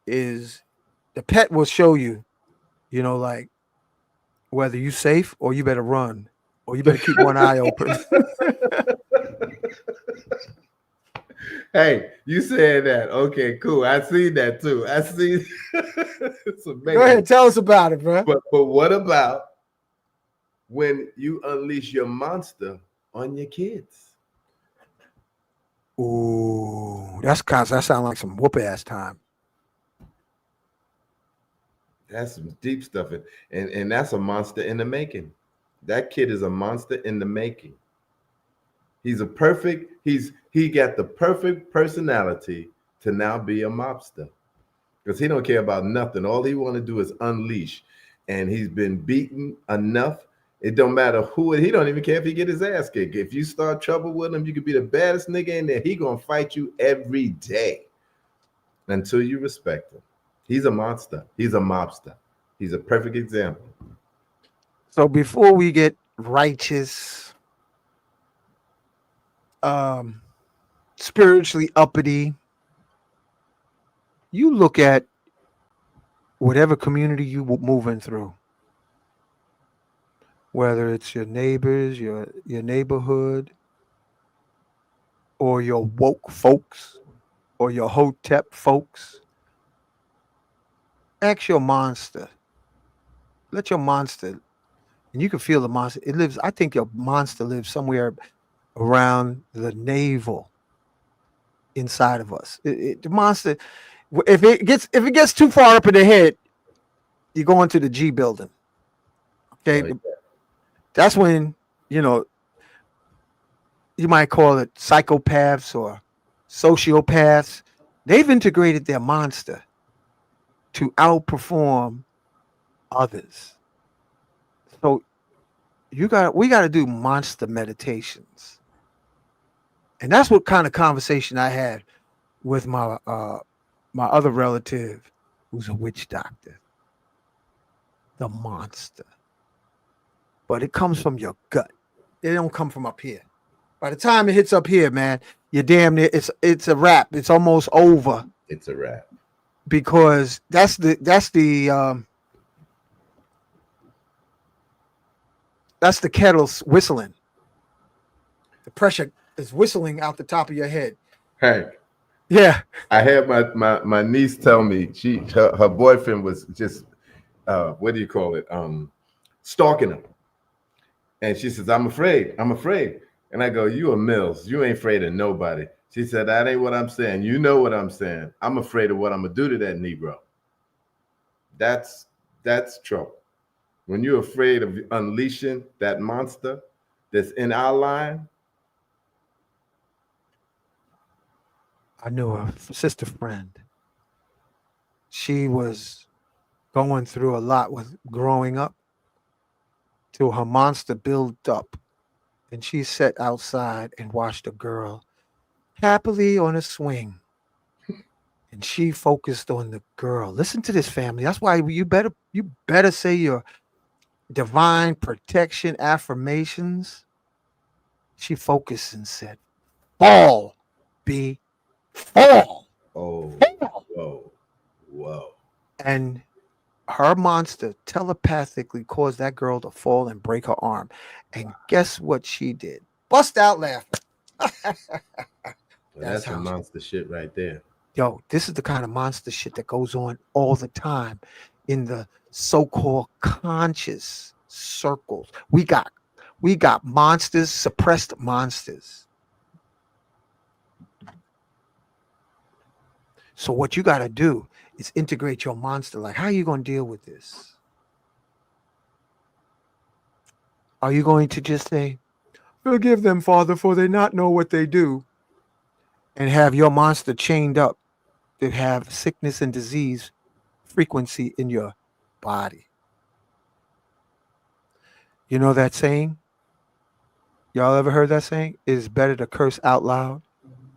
S1: is. The pet will show you, like whether you safe or you better run or you better keep one eye open.
S5: Hey, you said that. Okay, cool. I see that too. I see. It's
S1: Go
S5: amazing.
S1: ahead, tell us about it, bro.
S5: But what about when you unleash your monster on your kids?
S1: Ooh, that sounds like some whoop ass time.
S5: That's some deep stuff, and that's a monster in the making. That kid is a monster in the making. He's a perfect. He got the perfect personality to now be a mobster because he don't care about nothing. All he want to do is unleash, and he's been beaten enough. It don't matter who it. He don't even care if he get his ass kicked. If you start trouble with him, you could be the baddest nigga in there. He gonna fight you every day until you respect him. He's a monster. He's a mobster. He's a perfect example.
S1: So before we get righteous, um, spiritually uppity, you look at whatever community you moving through, whether it's your neighbors, your neighborhood, or your woke folks, or your hotep folks. Ask your monster. Let your monster, and you can feel the monster. It lives. I think your monster lives somewhere around the navel, inside of us. The monster, if it gets too far up in the head, you go into the G building. Okay,
S5: Oh,
S1: that's when you know you might call it psychopaths or sociopaths. They've integrated their monster to outperform others. So we got to do monster meditations, and that's what kind of conversation I had with my other relative, who's a witch doctor. The monster, but it comes from your gut. It don't come from up here. By the time it hits up here, man, you're damn near. It's a wrap. It's almost over
S5: it's a wrap.
S1: because that's the kettle whistling. The pressure is whistling out the top of your head.
S5: Hank,
S1: Yeah.
S5: I had my niece tell me her boyfriend was just what do you call it? Stalking him. And she says, I'm afraid. I'm afraid. And I go, you a Mills. You ain't afraid of nobody. She said, that ain't what I'm saying. You know what I'm saying. I'm afraid of what I'm gonna do to that Negro. That's trouble. When you're afraid of unleashing that monster that's in our line.
S1: I knew a sister friend. She was going through a lot with growing up till her monster built up. And she sat outside and watched a girl happily on a swing. And she focused on the girl. Listen to this, family. That's why you better say your divine protection affirmations. She focused and said, fall, B, fall,
S5: Oh,
S1: fall.
S5: whoa.
S1: And her monster telepathically caused that girl to fall and break her arm. And guess what she did? Bust out laughing.
S5: Well, that's some
S1: how,
S5: monster shit right there.
S1: yo, this is the kind of monster shit that goes on all the time in the so-called conscious circles. We got monsters, suppressed monsters. So what you got to do is integrate your monster. Like, how are you going to deal with this? Are you going to just say, "Forgive them, Father, for they not know what they do," and have your monster chained up to have sickness and disease frequency in your body? You know that saying? Y'all ever heard that saying? It is better to curse out loud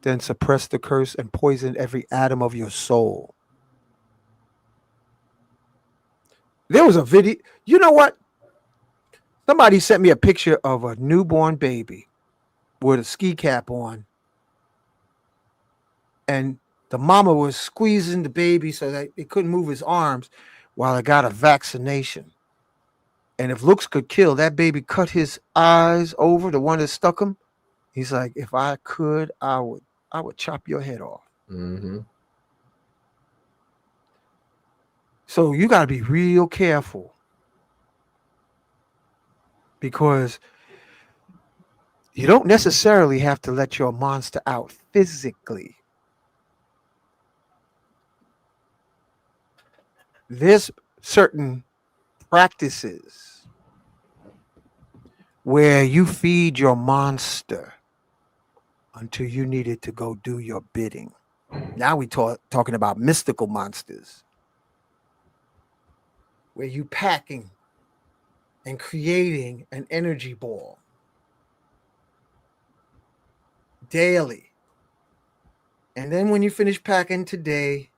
S1: than suppress the curse and poison every atom of your soul. There was a video. You know what? Somebody sent me a picture of a newborn baby with a ski cap on, and the mama was squeezing the baby so that he couldn't move his arms while I got a vaccination. And if looks could kill, that baby cut his eyes over, the one that stuck him. He's like, if I could, I would chop your head off.
S5: Mm-hmm.
S1: So you got to be real careful because you don't necessarily have to let your monster out physically. There's certain practices where you feed your monster until you needed to go do your bidding. Now we talking about mystical monsters, where you packing and creating an energy ball daily. And then when you finish packing today,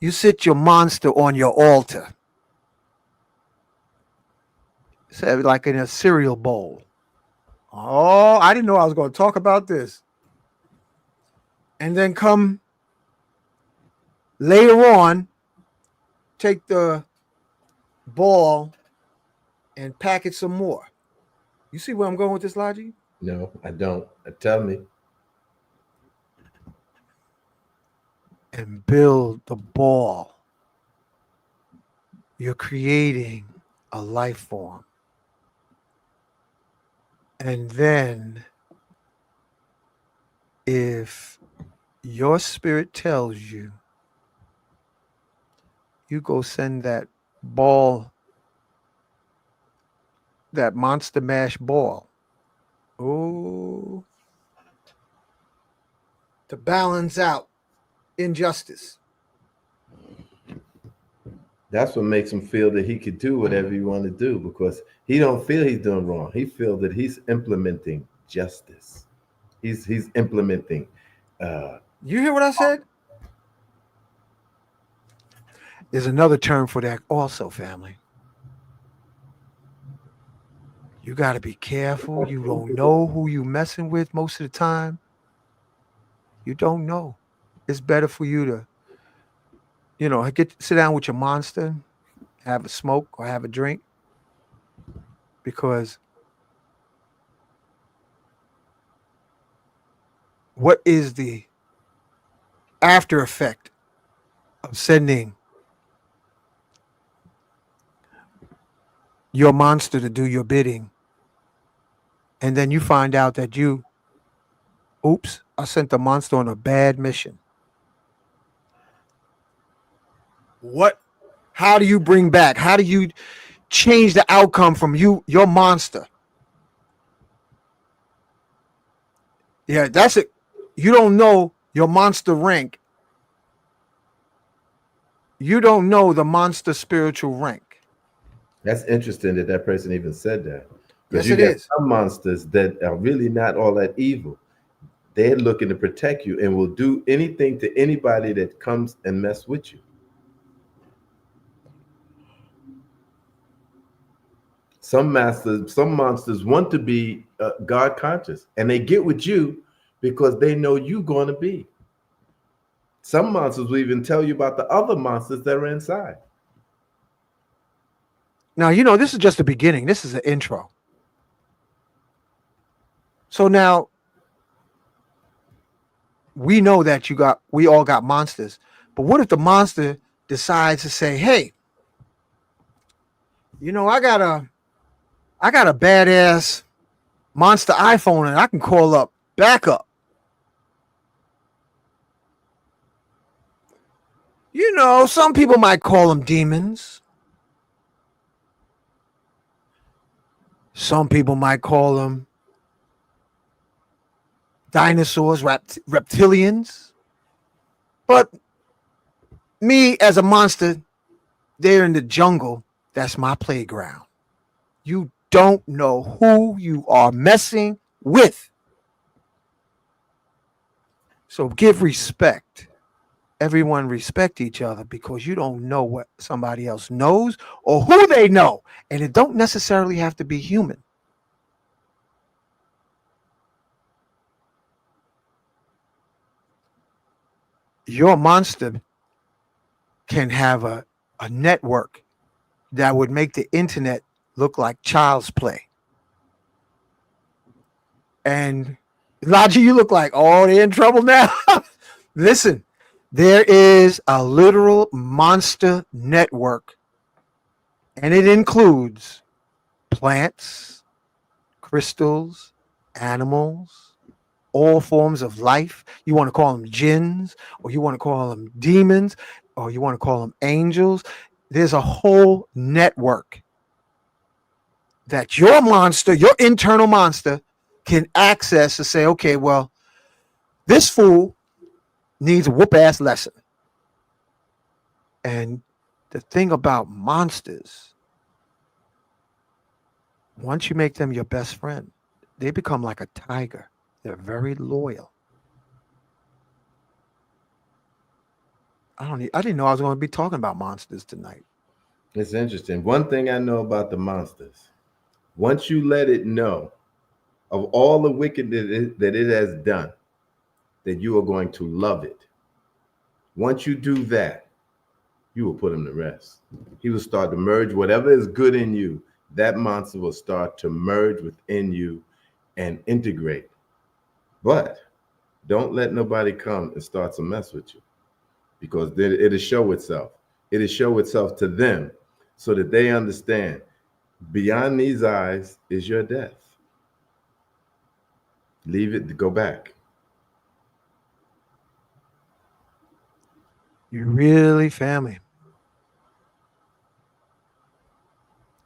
S1: you sit your monster on your altar. So like in a cereal bowl. Oh, I didn't know I was going to talk about this. And then come later on, take the ball and pack it some more. You see where I'm going with this, Logic?
S5: No, I don't. Tell me.
S1: And build the ball. You're creating a life form. And then, if your spirit tells you, you go send that ball, that monster mash ball. Oh, to balance out injustice.
S5: That's what makes him feel that he could do whatever he want to do because he don't feel he's doing wrong. He feels that he's implementing justice. He's implementing.
S1: You hear what I said? There's another term for that also, family. You got to be careful. You don't know who you messing with most of the time. You don't know. It's better for you to, sit down with your monster, have a smoke or have a drink, because what is the after effect of sending your monster to do your bidding, and then you find out that oops, I sent the monster on a bad mission. What? How do you bring back? How do you change the outcome from your monster? Yeah, that's it. You don't know your monster rank. You don't know the monster spiritual rank.
S5: That's interesting that person even said that. Because
S1: Yes,
S5: you
S1: it
S5: got
S1: is.
S5: some monsters that are really not all that evil. They're looking to protect you and will do anything to anybody that comes and mess with you. Some monsters want to be God conscious, and they get with you because they know you're going to be. Some monsters will even tell you about the other monsters that are inside.
S1: Now, this is just the beginning. This is an intro. So now we know that we all got monsters. But what if the monster decides to say, "Hey, I got a badass monster iPhone and I can call up backup." Some people might call them demons. Some people might call them dinosaurs, reptilians. But me as a monster, there in the jungle, that's my playground. You don't know who you are messing with. So give respect. Everyone respect each other because you don't know what somebody else knows or who they know. And it don't necessarily have to be human. Your monster can have a network that would make the internet look like child's play. And Logi, you look like, oh, they're in trouble now. Listen, there is a literal monster network, and it includes plants, crystals, animals, all forms of life. You want to call them jinns, or you want to call them demons, or you want to call them angels. There's a whole network that your monster, your internal monster, can access to say, okay, well, this fool needs a whoop ass lesson. And the thing about monsters, once you make them your best friend, they become like a tiger. They're very loyal. I didn't know I was going to be talking about monsters tonight.
S5: It's interesting. One thing I know about the monsters, once you let it know of all the wicked that it has done, that you are going to love it. Once you do that, you will put him to rest. He will start to merge whatever is good in you. That monster will start to merge within you and integrate. But don't let nobody come and start to mess with you, because then it'll show itself. It'll show itself to them so that they understand beyond these eyes is your death. Leave it to go back.
S1: You really family.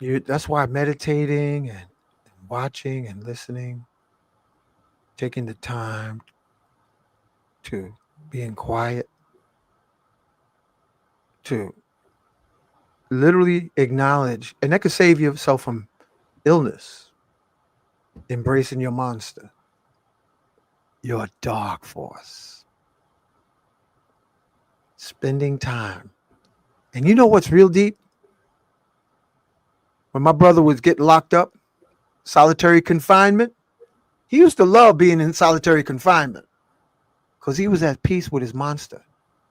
S1: That's why meditating and watching and listening, taking the time to being quiet, to literally acknowledge, and that could save yourself from illness, embracing your monster, your dark force, spending time. And you know what's real deep? When my brother was getting locked up, solitary confinement, he used to love being in solitary confinement because he was at peace with his monster.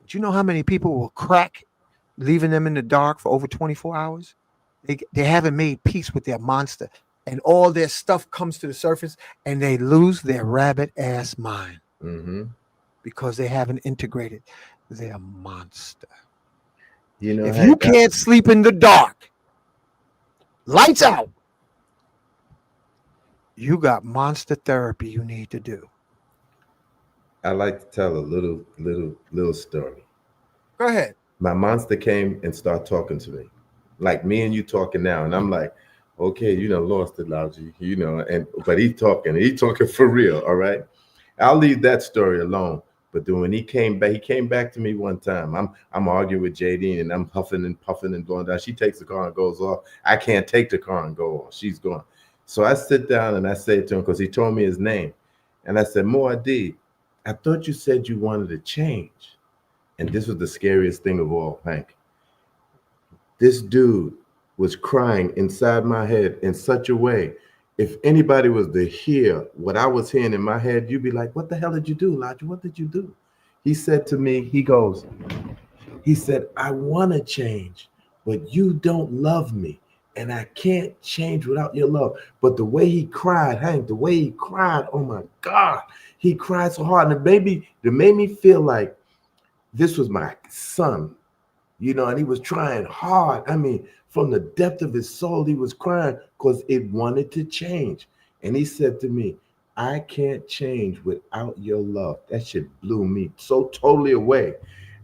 S1: Do you know how many people will crack, leaving them in the dark for over 24 hours? They haven't made peace with their monster, and all their stuff comes to the surface, and they lose their rabbit ass mind because they haven't integrated their monster.
S5: You know,
S1: If you can't sleep in the dark, lights out, you got monster therapy you need to do.
S5: I like to tell a little story.
S3: Go ahead.
S5: My monster came and started talking to me, like me and you talking now, and I'm like, okay, you know, lost it, Logi, you know, but he's talking for real, all right. I'll leave that story alone. But then when he came back to me one time. I'm arguing with JD and I'm huffing and puffing and blowing down. She takes the car and goes off. I can't take the car and go off. She's gone. So I sit down and I say to him, because he told me his name, and I said, Moadi, I thought you said you wanted to change. And this was the scariest thing of all, Hank. This dude was crying inside my head in such a way. If anybody was to hear what I was hearing in my head, you'd be like, what the hell did you do, Elijah? What did you do? He said to me, he said, I want to change, but you don't love me. And I can't change without your love. But the way he cried, Hank, oh my God, he cried so hard. And it made me feel like this was my son, you know, and he was trying hard. I mean, from the depth of his soul, he was crying because it wanted to change. And he said to me, I can't change without your love. That shit blew me so totally away.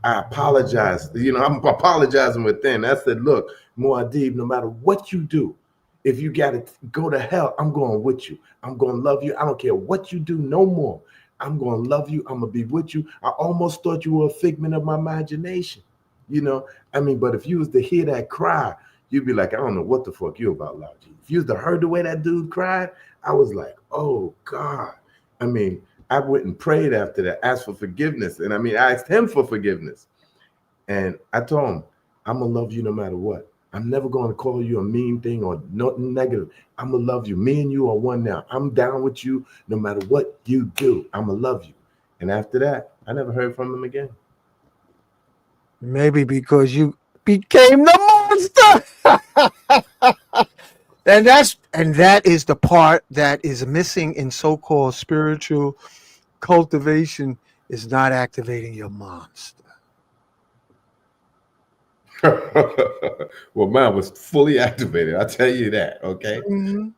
S5: I apologized. You know, I'm apologizing within. I said, look, Muad'Dib, no matter what you do, If you got to go to hell, I'm going with you. I'm going to love you. I don't care what you do no more. I'm going to love you. I'm going to be with you. I almost thought you were a figment of my imagination. You know, I mean, but if you was to hear that cry, you'd be like, I don't know what the fuck you about, Logic. If you was to heard the way that dude cried, I was like, oh God. I mean, I went and prayed after that, asked for forgiveness. And I mean, I asked him for forgiveness. And I told him, I'm going to love you no matter what. I'm never going to call you a mean thing or nothing negative. I'm going to love you. Me and you are one now. I'm down with you no matter what you do. I'm going to love you. And after that, I never heard from him again.
S1: Maybe because you became the monster. And that is the part that is missing in so-called spiritual cultivation, is not activating your monster.
S5: Well, mine was fully activated. I'll tell you that. Okay.
S1: Mm-hmm.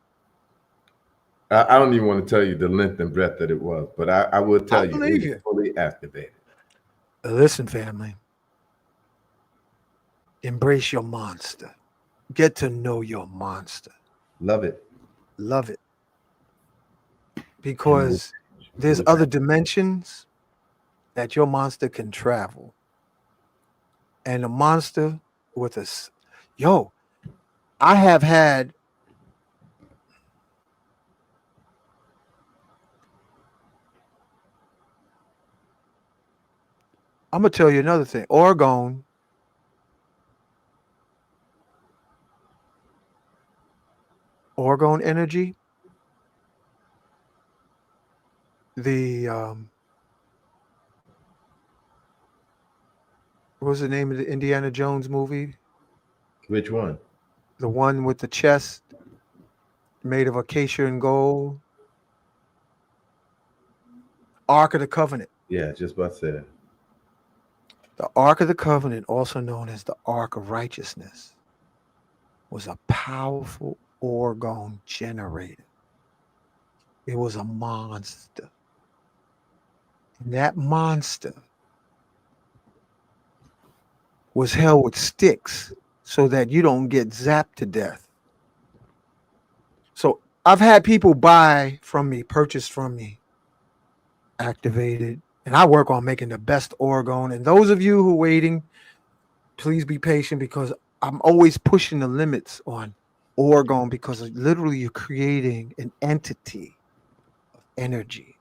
S5: I don't even want to tell you the length and breadth that it was, but I will tell
S1: I
S5: you it
S1: believe
S5: was
S1: you.
S5: fully activated.
S1: Listen, family. Embrace your monster. Get to know your monster.
S5: Love it.
S1: Love it. Because there's other dimensions that your monster can travel. And a monster with us. Yo, I have had I'm gonna tell you another thing. Orgon energy. The what was the name of the Indiana Jones movie?
S5: Which one?
S1: The one with the chest made of acacia and gold. Ark of the Covenant.
S5: Yeah, just about to say that.
S1: The Ark of the Covenant, also known as the Ark of Righteousness, was a powerful orgone generator. It was a monster. And that monster was held with sticks so that you don't get zapped to death. So I've had people buy from me, purchase from me, activated, and I work on making the best orgone. And those of you who are waiting, please be patient because I'm always pushing the limits on orgone because literally you're creating an entity of energy.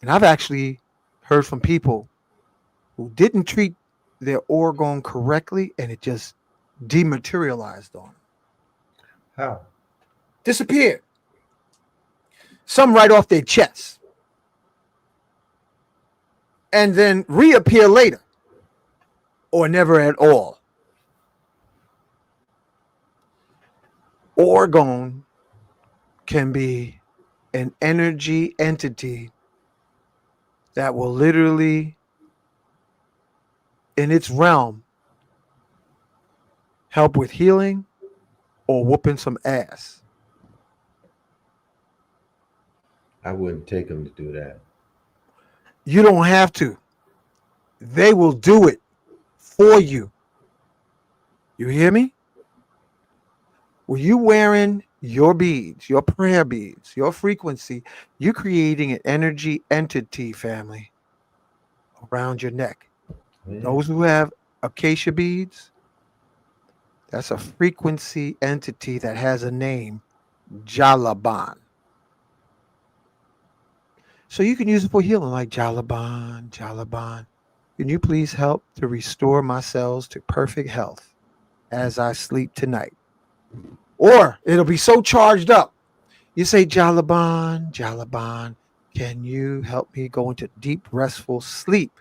S1: And I've actually heard from people who didn't treat their orgone correctly and it just dematerialized on them.
S5: How?
S1: Disappeared. Some right off their chest. And then reappear later. Or never at all. Orgone can be an energy entity that will literally, in its realm, help with healing or whooping some ass.
S5: I wouldn't take him to do that.
S1: You don't have to. They will do it for you. You hear me? When you wearing your beads, your prayer beads, your frequency, you're creating an energy entity, family, around your neck.
S5: Yeah.
S1: Those who have acacia beads, that's a frequency entity that has a name, Jalaban. So you can use it for healing, like Jalaban, Jalaban. Can you please help to restore my cells to perfect health as I sleep tonight? Or it'll be so charged up. You say, Jalaban, Jalaban, can you help me go into deep, restful sleep?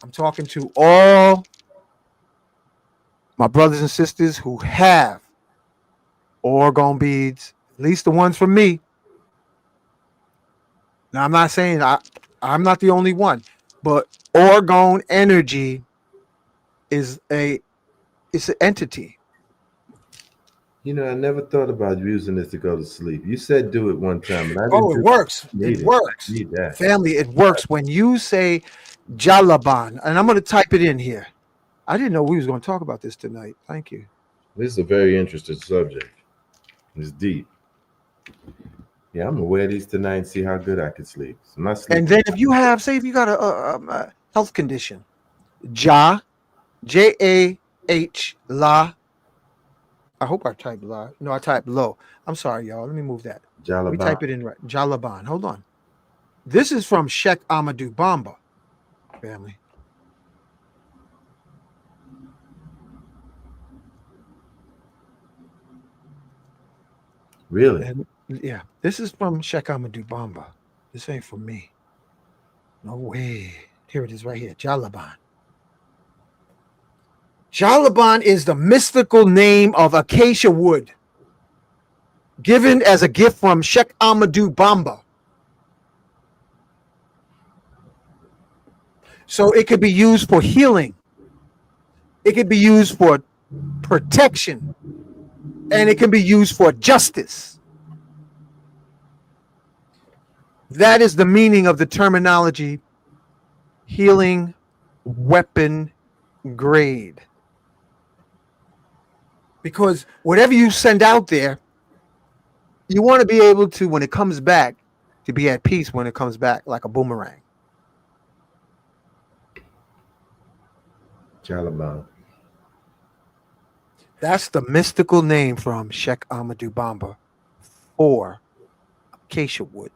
S1: I'm talking to all my brothers and sisters who have orgone beads, at least the ones from me. Now, I'm not saying I'm not the only one, but orgone energy is it's an entity.
S5: You know, I never thought about using this to go to sleep. You said do it one time, and I didn't.
S1: Oh, it works. It works.
S5: I need that.
S1: Family, it works. When you say Jalaban, and I'm going to type it in here. I didn't know we was going to talk about this tonight. Thank you.
S5: This is a very interesting subject. It's deep. Yeah, I'm gonna wear these tonight and see how good I can sleep. So my sleep.
S1: And then if you have, say, if you got a health condition, Jah, Jah, La. I hope I typed La. No, I typed low. I'm sorry, y'all. Let me move that. Let me
S5: Jalaban.
S1: type it in right. Jalaban. Hold on. This is from Sheikh Amadou Bamba family.
S5: Really?
S1: And yeah, this is from Sheikh Amadou Bamba. This ain't from me. No way. Here it is right here. Jalaban. Jalaban is the mystical name of acacia wood given as a gift from Sheikh Amadou Bamba. So it could be used for healing. It could be used for protection. And it can be used for justice. That is the meaning of the terminology healing weapon grade. Because whatever you send out there, you want to be able to, when it comes back, to be at peace when it comes back like a boomerang.
S5: Jalaban.
S1: That's the mystical name from Sheikh Amadou Bamba for acacia wood.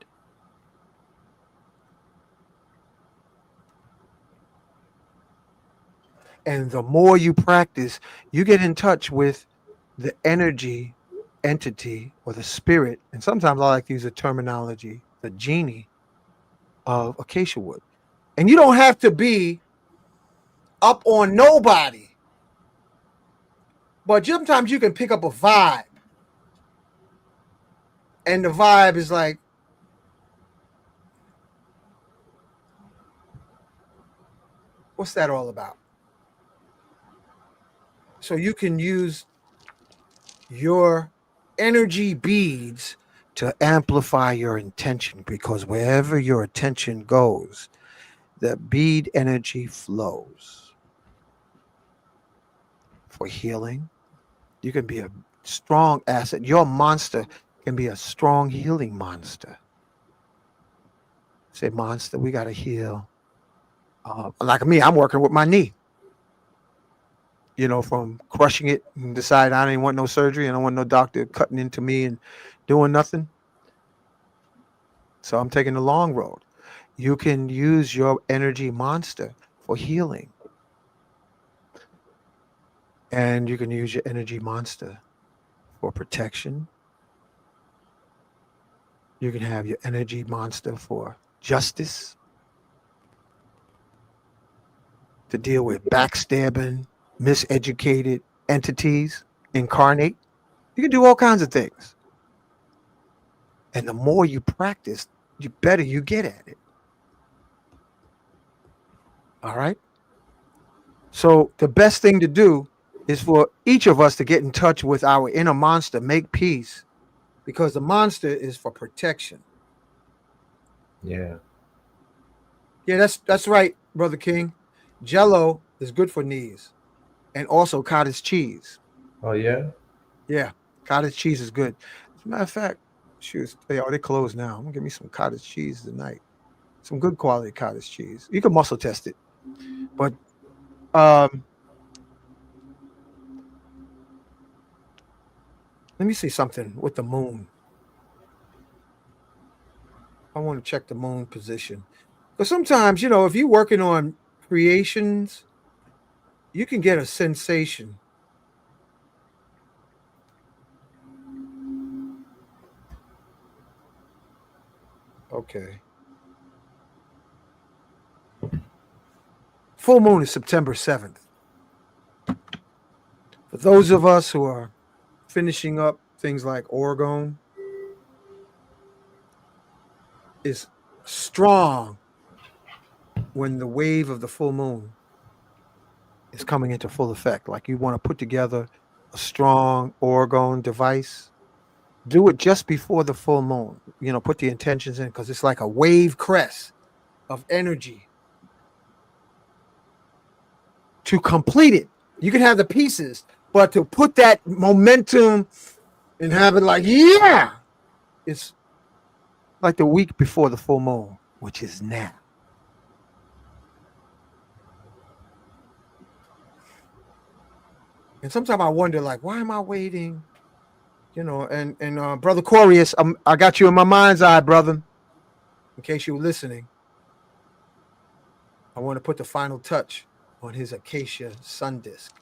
S1: And the more you practice, you get in touch with the energy entity or the spirit. And sometimes I like to use the terminology, the genie of acacia wood. And you don't have to be up on nobody. But sometimes you can pick up a vibe. And the vibe is like, what's that all about? So you can use your energy beads to amplify your intention, because wherever your attention goes, the bead energy flows. For healing, you can be a strong asset. Your monster can be a strong healing monster. Say, monster, we got to heal. Like me, I'm working with my knee. From crushing it and decide I didn't want no surgery. I don't want no doctor cutting into me and doing nothing. So I'm taking the long road. You can use your energy monster for healing. And you can use your energy monster for protection. You can have your energy monster for justice, to deal with backstabbing, miseducated entities incarnate. You can do all kinds of things. And the more you practice, the better you get at it. All right? So the best thing to do is for each of us to get in touch with our inner monster, make peace, because the monster is for protection.
S5: Yeah.
S1: Yeah, that's right, Brother King. Jello is good for knees, and also cottage cheese.
S5: Oh yeah.
S1: Yeah, cottage cheese is good. As a matter of fact, they closed now. I'm gonna give me some cottage cheese tonight. Some good quality cottage cheese. You can muscle test it, but um, let me see something with the moon. I want to check the moon position, because sometimes if you're working on creations, you can get a sensation. Okay. Full moon is September 7th. For those of us who are finishing up things like Orgon, is strong when the wave of the full moon is coming into full effect. Like you want to put together a strong Orgon device, do it just before the full moon. Put the intentions in, because it's like a wave crest of energy. to complete it. You can have the pieces, but to put that momentum and have it like, yeah, it's like the week before the full moon, which is now. And sometimes I wonder, like, why am I waiting? And brother Corius, I got you in my mind's eye, brother. In case you were listening, I want to put the final touch on his Acacia Sun Disk.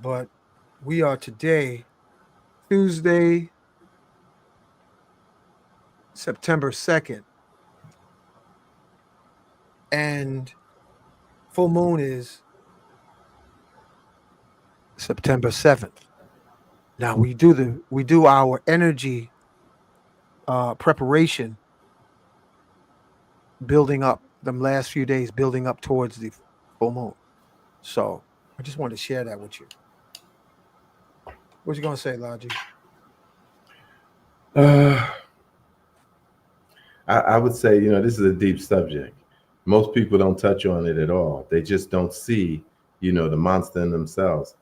S1: But we are today, Tuesday, September 2nd, and full moon is September 7th. Now we do our energy preparation, building up them last few days, building up towards the full moon. So I just wanted to share that with you. What you gonna say, Logic?
S5: Uh, I would say, this is a deep subject. Most people don't touch on it at all. They just don't see, the monster in themselves.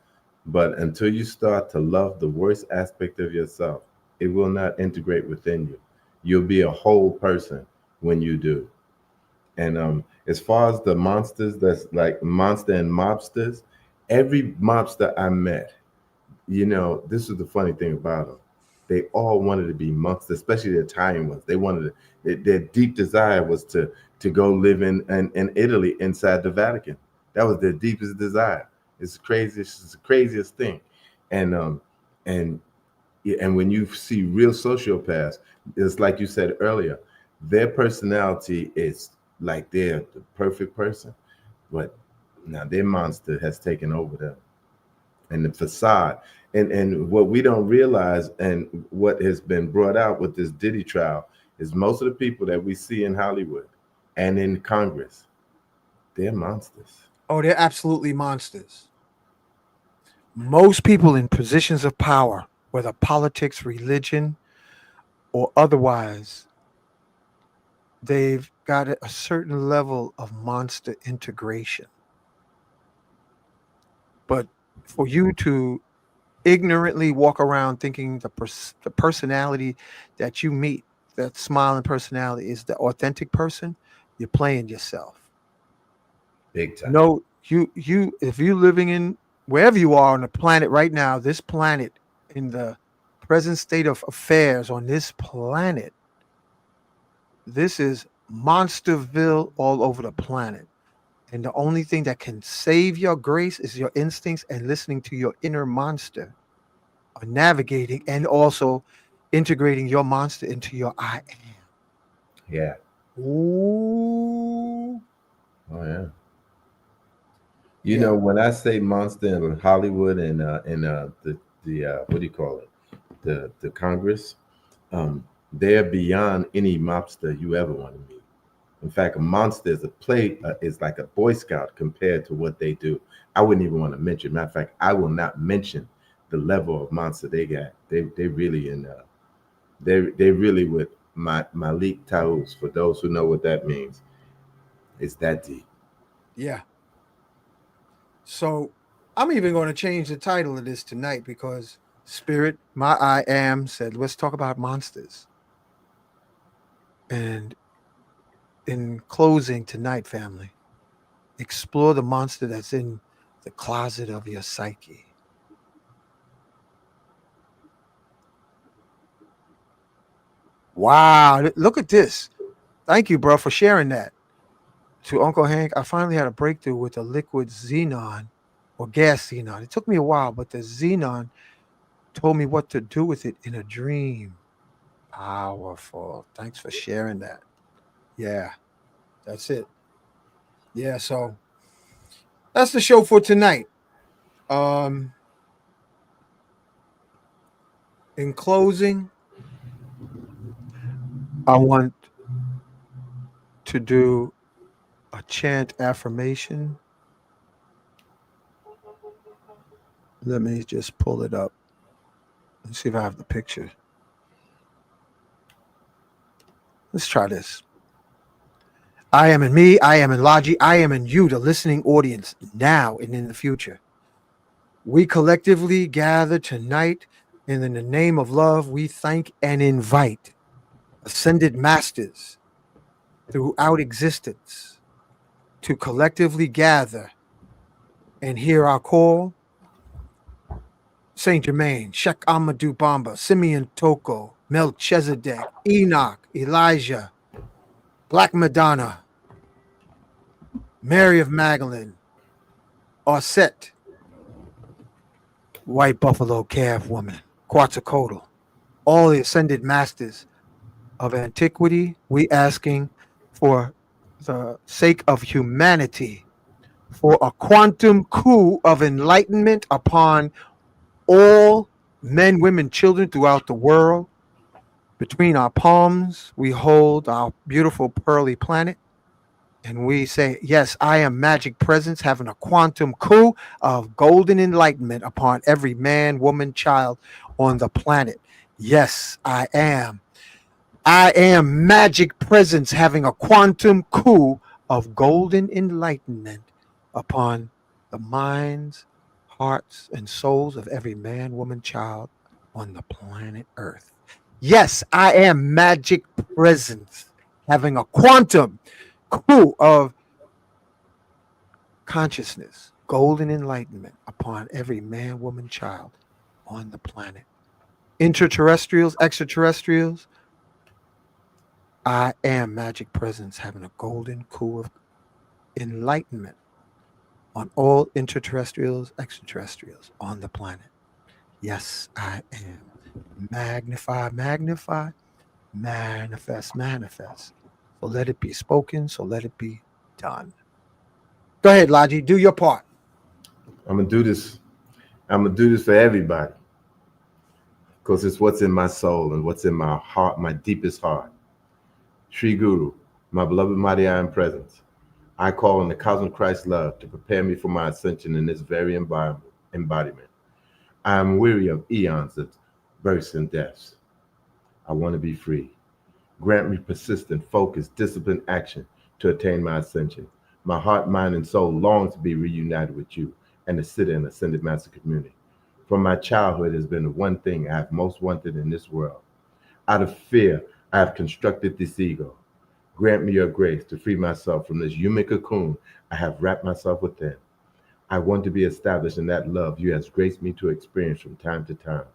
S5: But until you start to love the worst aspect of yourself, it will not integrate within you. You'll be a whole person when you do. And as far as the monsters, that's like monster and mobsters, every mobster I met, this is the funny thing about them. They all wanted to be monks, especially the Italian ones. They wanted their deep desire was to go live in Italy inside the Vatican. That was their deepest desire. It's crazy. It's the craziest thing. And and and when you see real sociopaths, it's like you said earlier, their personality is like they're the perfect person, but now their monster has taken over them and the facade. And what we don't realize and what has been brought out with this Diddy trial is most of the people that we see in Hollywood and in Congress, they're monsters.
S1: Oh, they're absolutely monsters. Most people in positions of power, whether politics, religion, or otherwise, they've got a certain level of monster integration. But for you to ignorantly walk around thinking the personality that you meet, that smiling personality, is the authentic person, you're playing yourself.
S5: Big time.
S1: No, you if you're living in wherever you are on the planet right now, this planet, in the present state of affairs on this planet, this is Monsterville all over the planet. And the only thing that can save your grace is your instincts and listening to your inner monster, or navigating and also integrating your monster into your I
S5: Yeah.
S1: am. Ooh.
S5: Oh yeah.
S1: Yeah.
S5: When I say monster in Hollywood and the what do you call it? The Congress, they're beyond any mobster you ever want to meet. In fact, a monster is like a Boy Scout compared to what they do. I wouldn't even want to mention. Matter of fact, I will not mention the level of monster they got. They really they really with Malik Taus. For those who know what that means, it's that deep.
S1: Yeah. So I'm even going to change the title of this tonight because Spirit, my I am, said, let's talk about monsters. And in closing tonight, family, explore the monster that's in the closet of your psyche. Wow. Look at this. Thank you, bro, for sharing that. To Uncle Hank, I finally had a breakthrough with the liquid xenon or gas xenon. It took me a while, but the xenon told me what to do with it in a dream. Powerful. Thanks for sharing that. Yeah, that's it. Yeah, so that's the show for tonight. Um, in closing, I want to do a chant affirmation. Let me just pull it up. Let's see if I have the picture. Let's try this. I am in me, I am in Logi, I am in you, the listening audience, now and in the future. We collectively gather tonight, and in the name of love, we thank and invite ascended masters throughout existence to collectively gather and hear our call. Saint Germain, Sheikh Amadou Bamba, Simeon Toko, Melchizedek, Enoch, Elijah, Black Madonna, Mary of Magdalene, Osset, White Buffalo Calf Woman, Quetzalcoatl, all the ascended masters of antiquity, we asking for the sake of humanity, for a quantum coup of enlightenment upon all men, women, children throughout the world. Between our palms, we hold our beautiful pearly planet. And we say, yes, I am magic presence having a quantum coup of golden enlightenment upon every man, woman, child on the planet. Yes, I am. I am magic presence having a quantum coup of golden enlightenment upon the minds, hearts, and souls of every man, woman, child on the planet Earth. Yes, I am magic presence having a quantum coup of consciousness, golden enlightenment upon every man, woman, child on the planet. Interterrestrials, extraterrestrials, I am magic presence having a golden coup of enlightenment on all interterrestrials, extraterrestrials on the planet. Yes, I am. Magnify, magnify, manifest, manifest. So let it be spoken, so let it be done. Go ahead, Logi, do your part.
S5: I'm gonna do this. I'm gonna do this for everybody because it's what's in my soul and what's in my heart, my deepest heart. Sri Guru, my beloved mighty I am presence. I call on the cosmic Christ love to prepare me for my ascension in this very embodiment. I am weary of eons of births and deaths. I want to be free. Grant me persistent, focused, disciplined action to attain my ascension. My heart, mind, and soul long to be reunited with you and the Siddha and Ascended Master community. From my childhood has been the one thing I have most wanted in this world. Out of fear, I have constructed this ego. Grant me your grace to free myself from this human cocoon I have wrapped myself within. I want to be established in that love you has graced me to experience from time to time.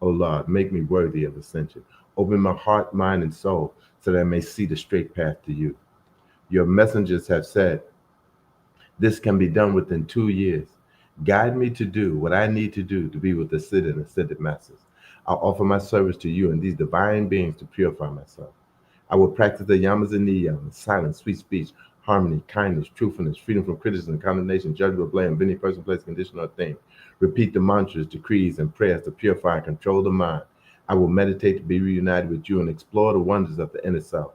S5: O Lord, make me worthy of ascension. Open my heart, mind, and soul so that I may see the straight path to you. Your messengers have said this can be done within 2 years. Guide me to do what I need to do to be with the Siddha and Ascended Masters. I'll offer my service to you and these divine beings to purify myself. I will practice the yamas and niyamas, silence, sweet speech, harmony, kindness, truthfulness, freedom from criticism, condemnation, judgment, blame, of any person, place, condition, or thing. Repeat the mantras, decrees, and prayers to purify and control the mind. I will meditate to be reunited with you and explore the wonders of the inner self.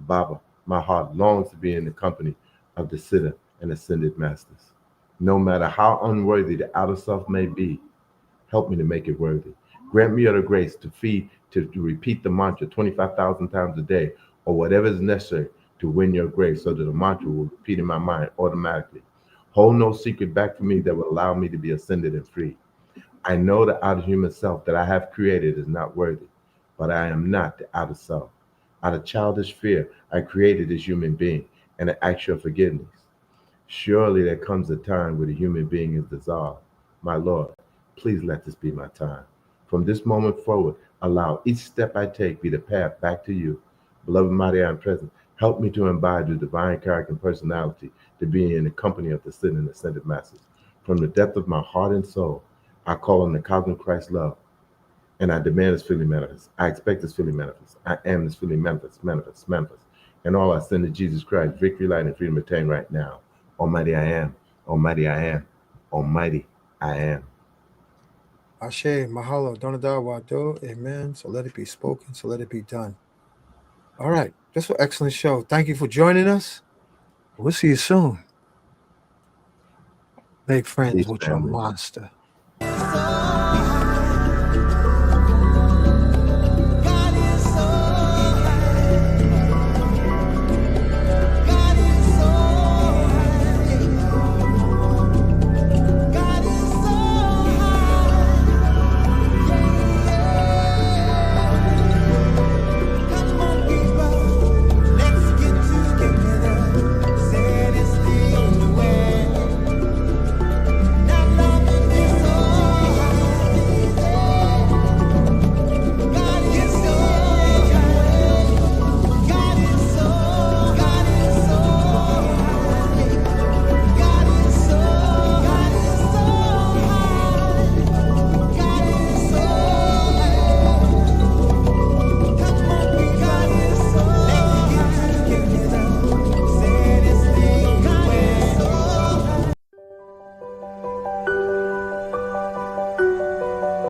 S5: Baba, my heart longs to be in the company of the Siddha and Ascended Masters. No matter how unworthy the outer self may be, help me to make it worthy. Grant me the grace to repeat the mantra 25,000 times a day or whatever is necessary to win your grace so that the mantra will repeat in my mind automatically. Hold no secret back from me that will allow me to be ascended and free. I know the outer human self that I have created is not worthy, but I am not the outer self. Out of childish fear, I created this human being and I ask your forgiveness. Surely there comes a time where the human being is dissolved. My Lord, please let this be my time. From this moment forward, allow each step I take be the path back to you. Beloved mighty I am present. Help me to embody the divine character and personality to be in the company of the Siddha and Ascended Masters. From the depth of my heart and soul, I call on the cosmic Christ love, and I demand this feeling manifest. I expect this feeling manifest. I am this feeling manifest, manifest, manifest. And all I send to Jesus Christ, victory, light, and freedom attain right now. Almighty I am, Almighty I am, Almighty I am.
S1: Ashe, Mahalo, Donada, Wado, Amen. So let it be spoken, so let it be done. All right. This was an excellent show. Thank you for joining us. We'll see you soon. Make friends
S5: Peace,
S1: with your
S5: family.
S1: monster.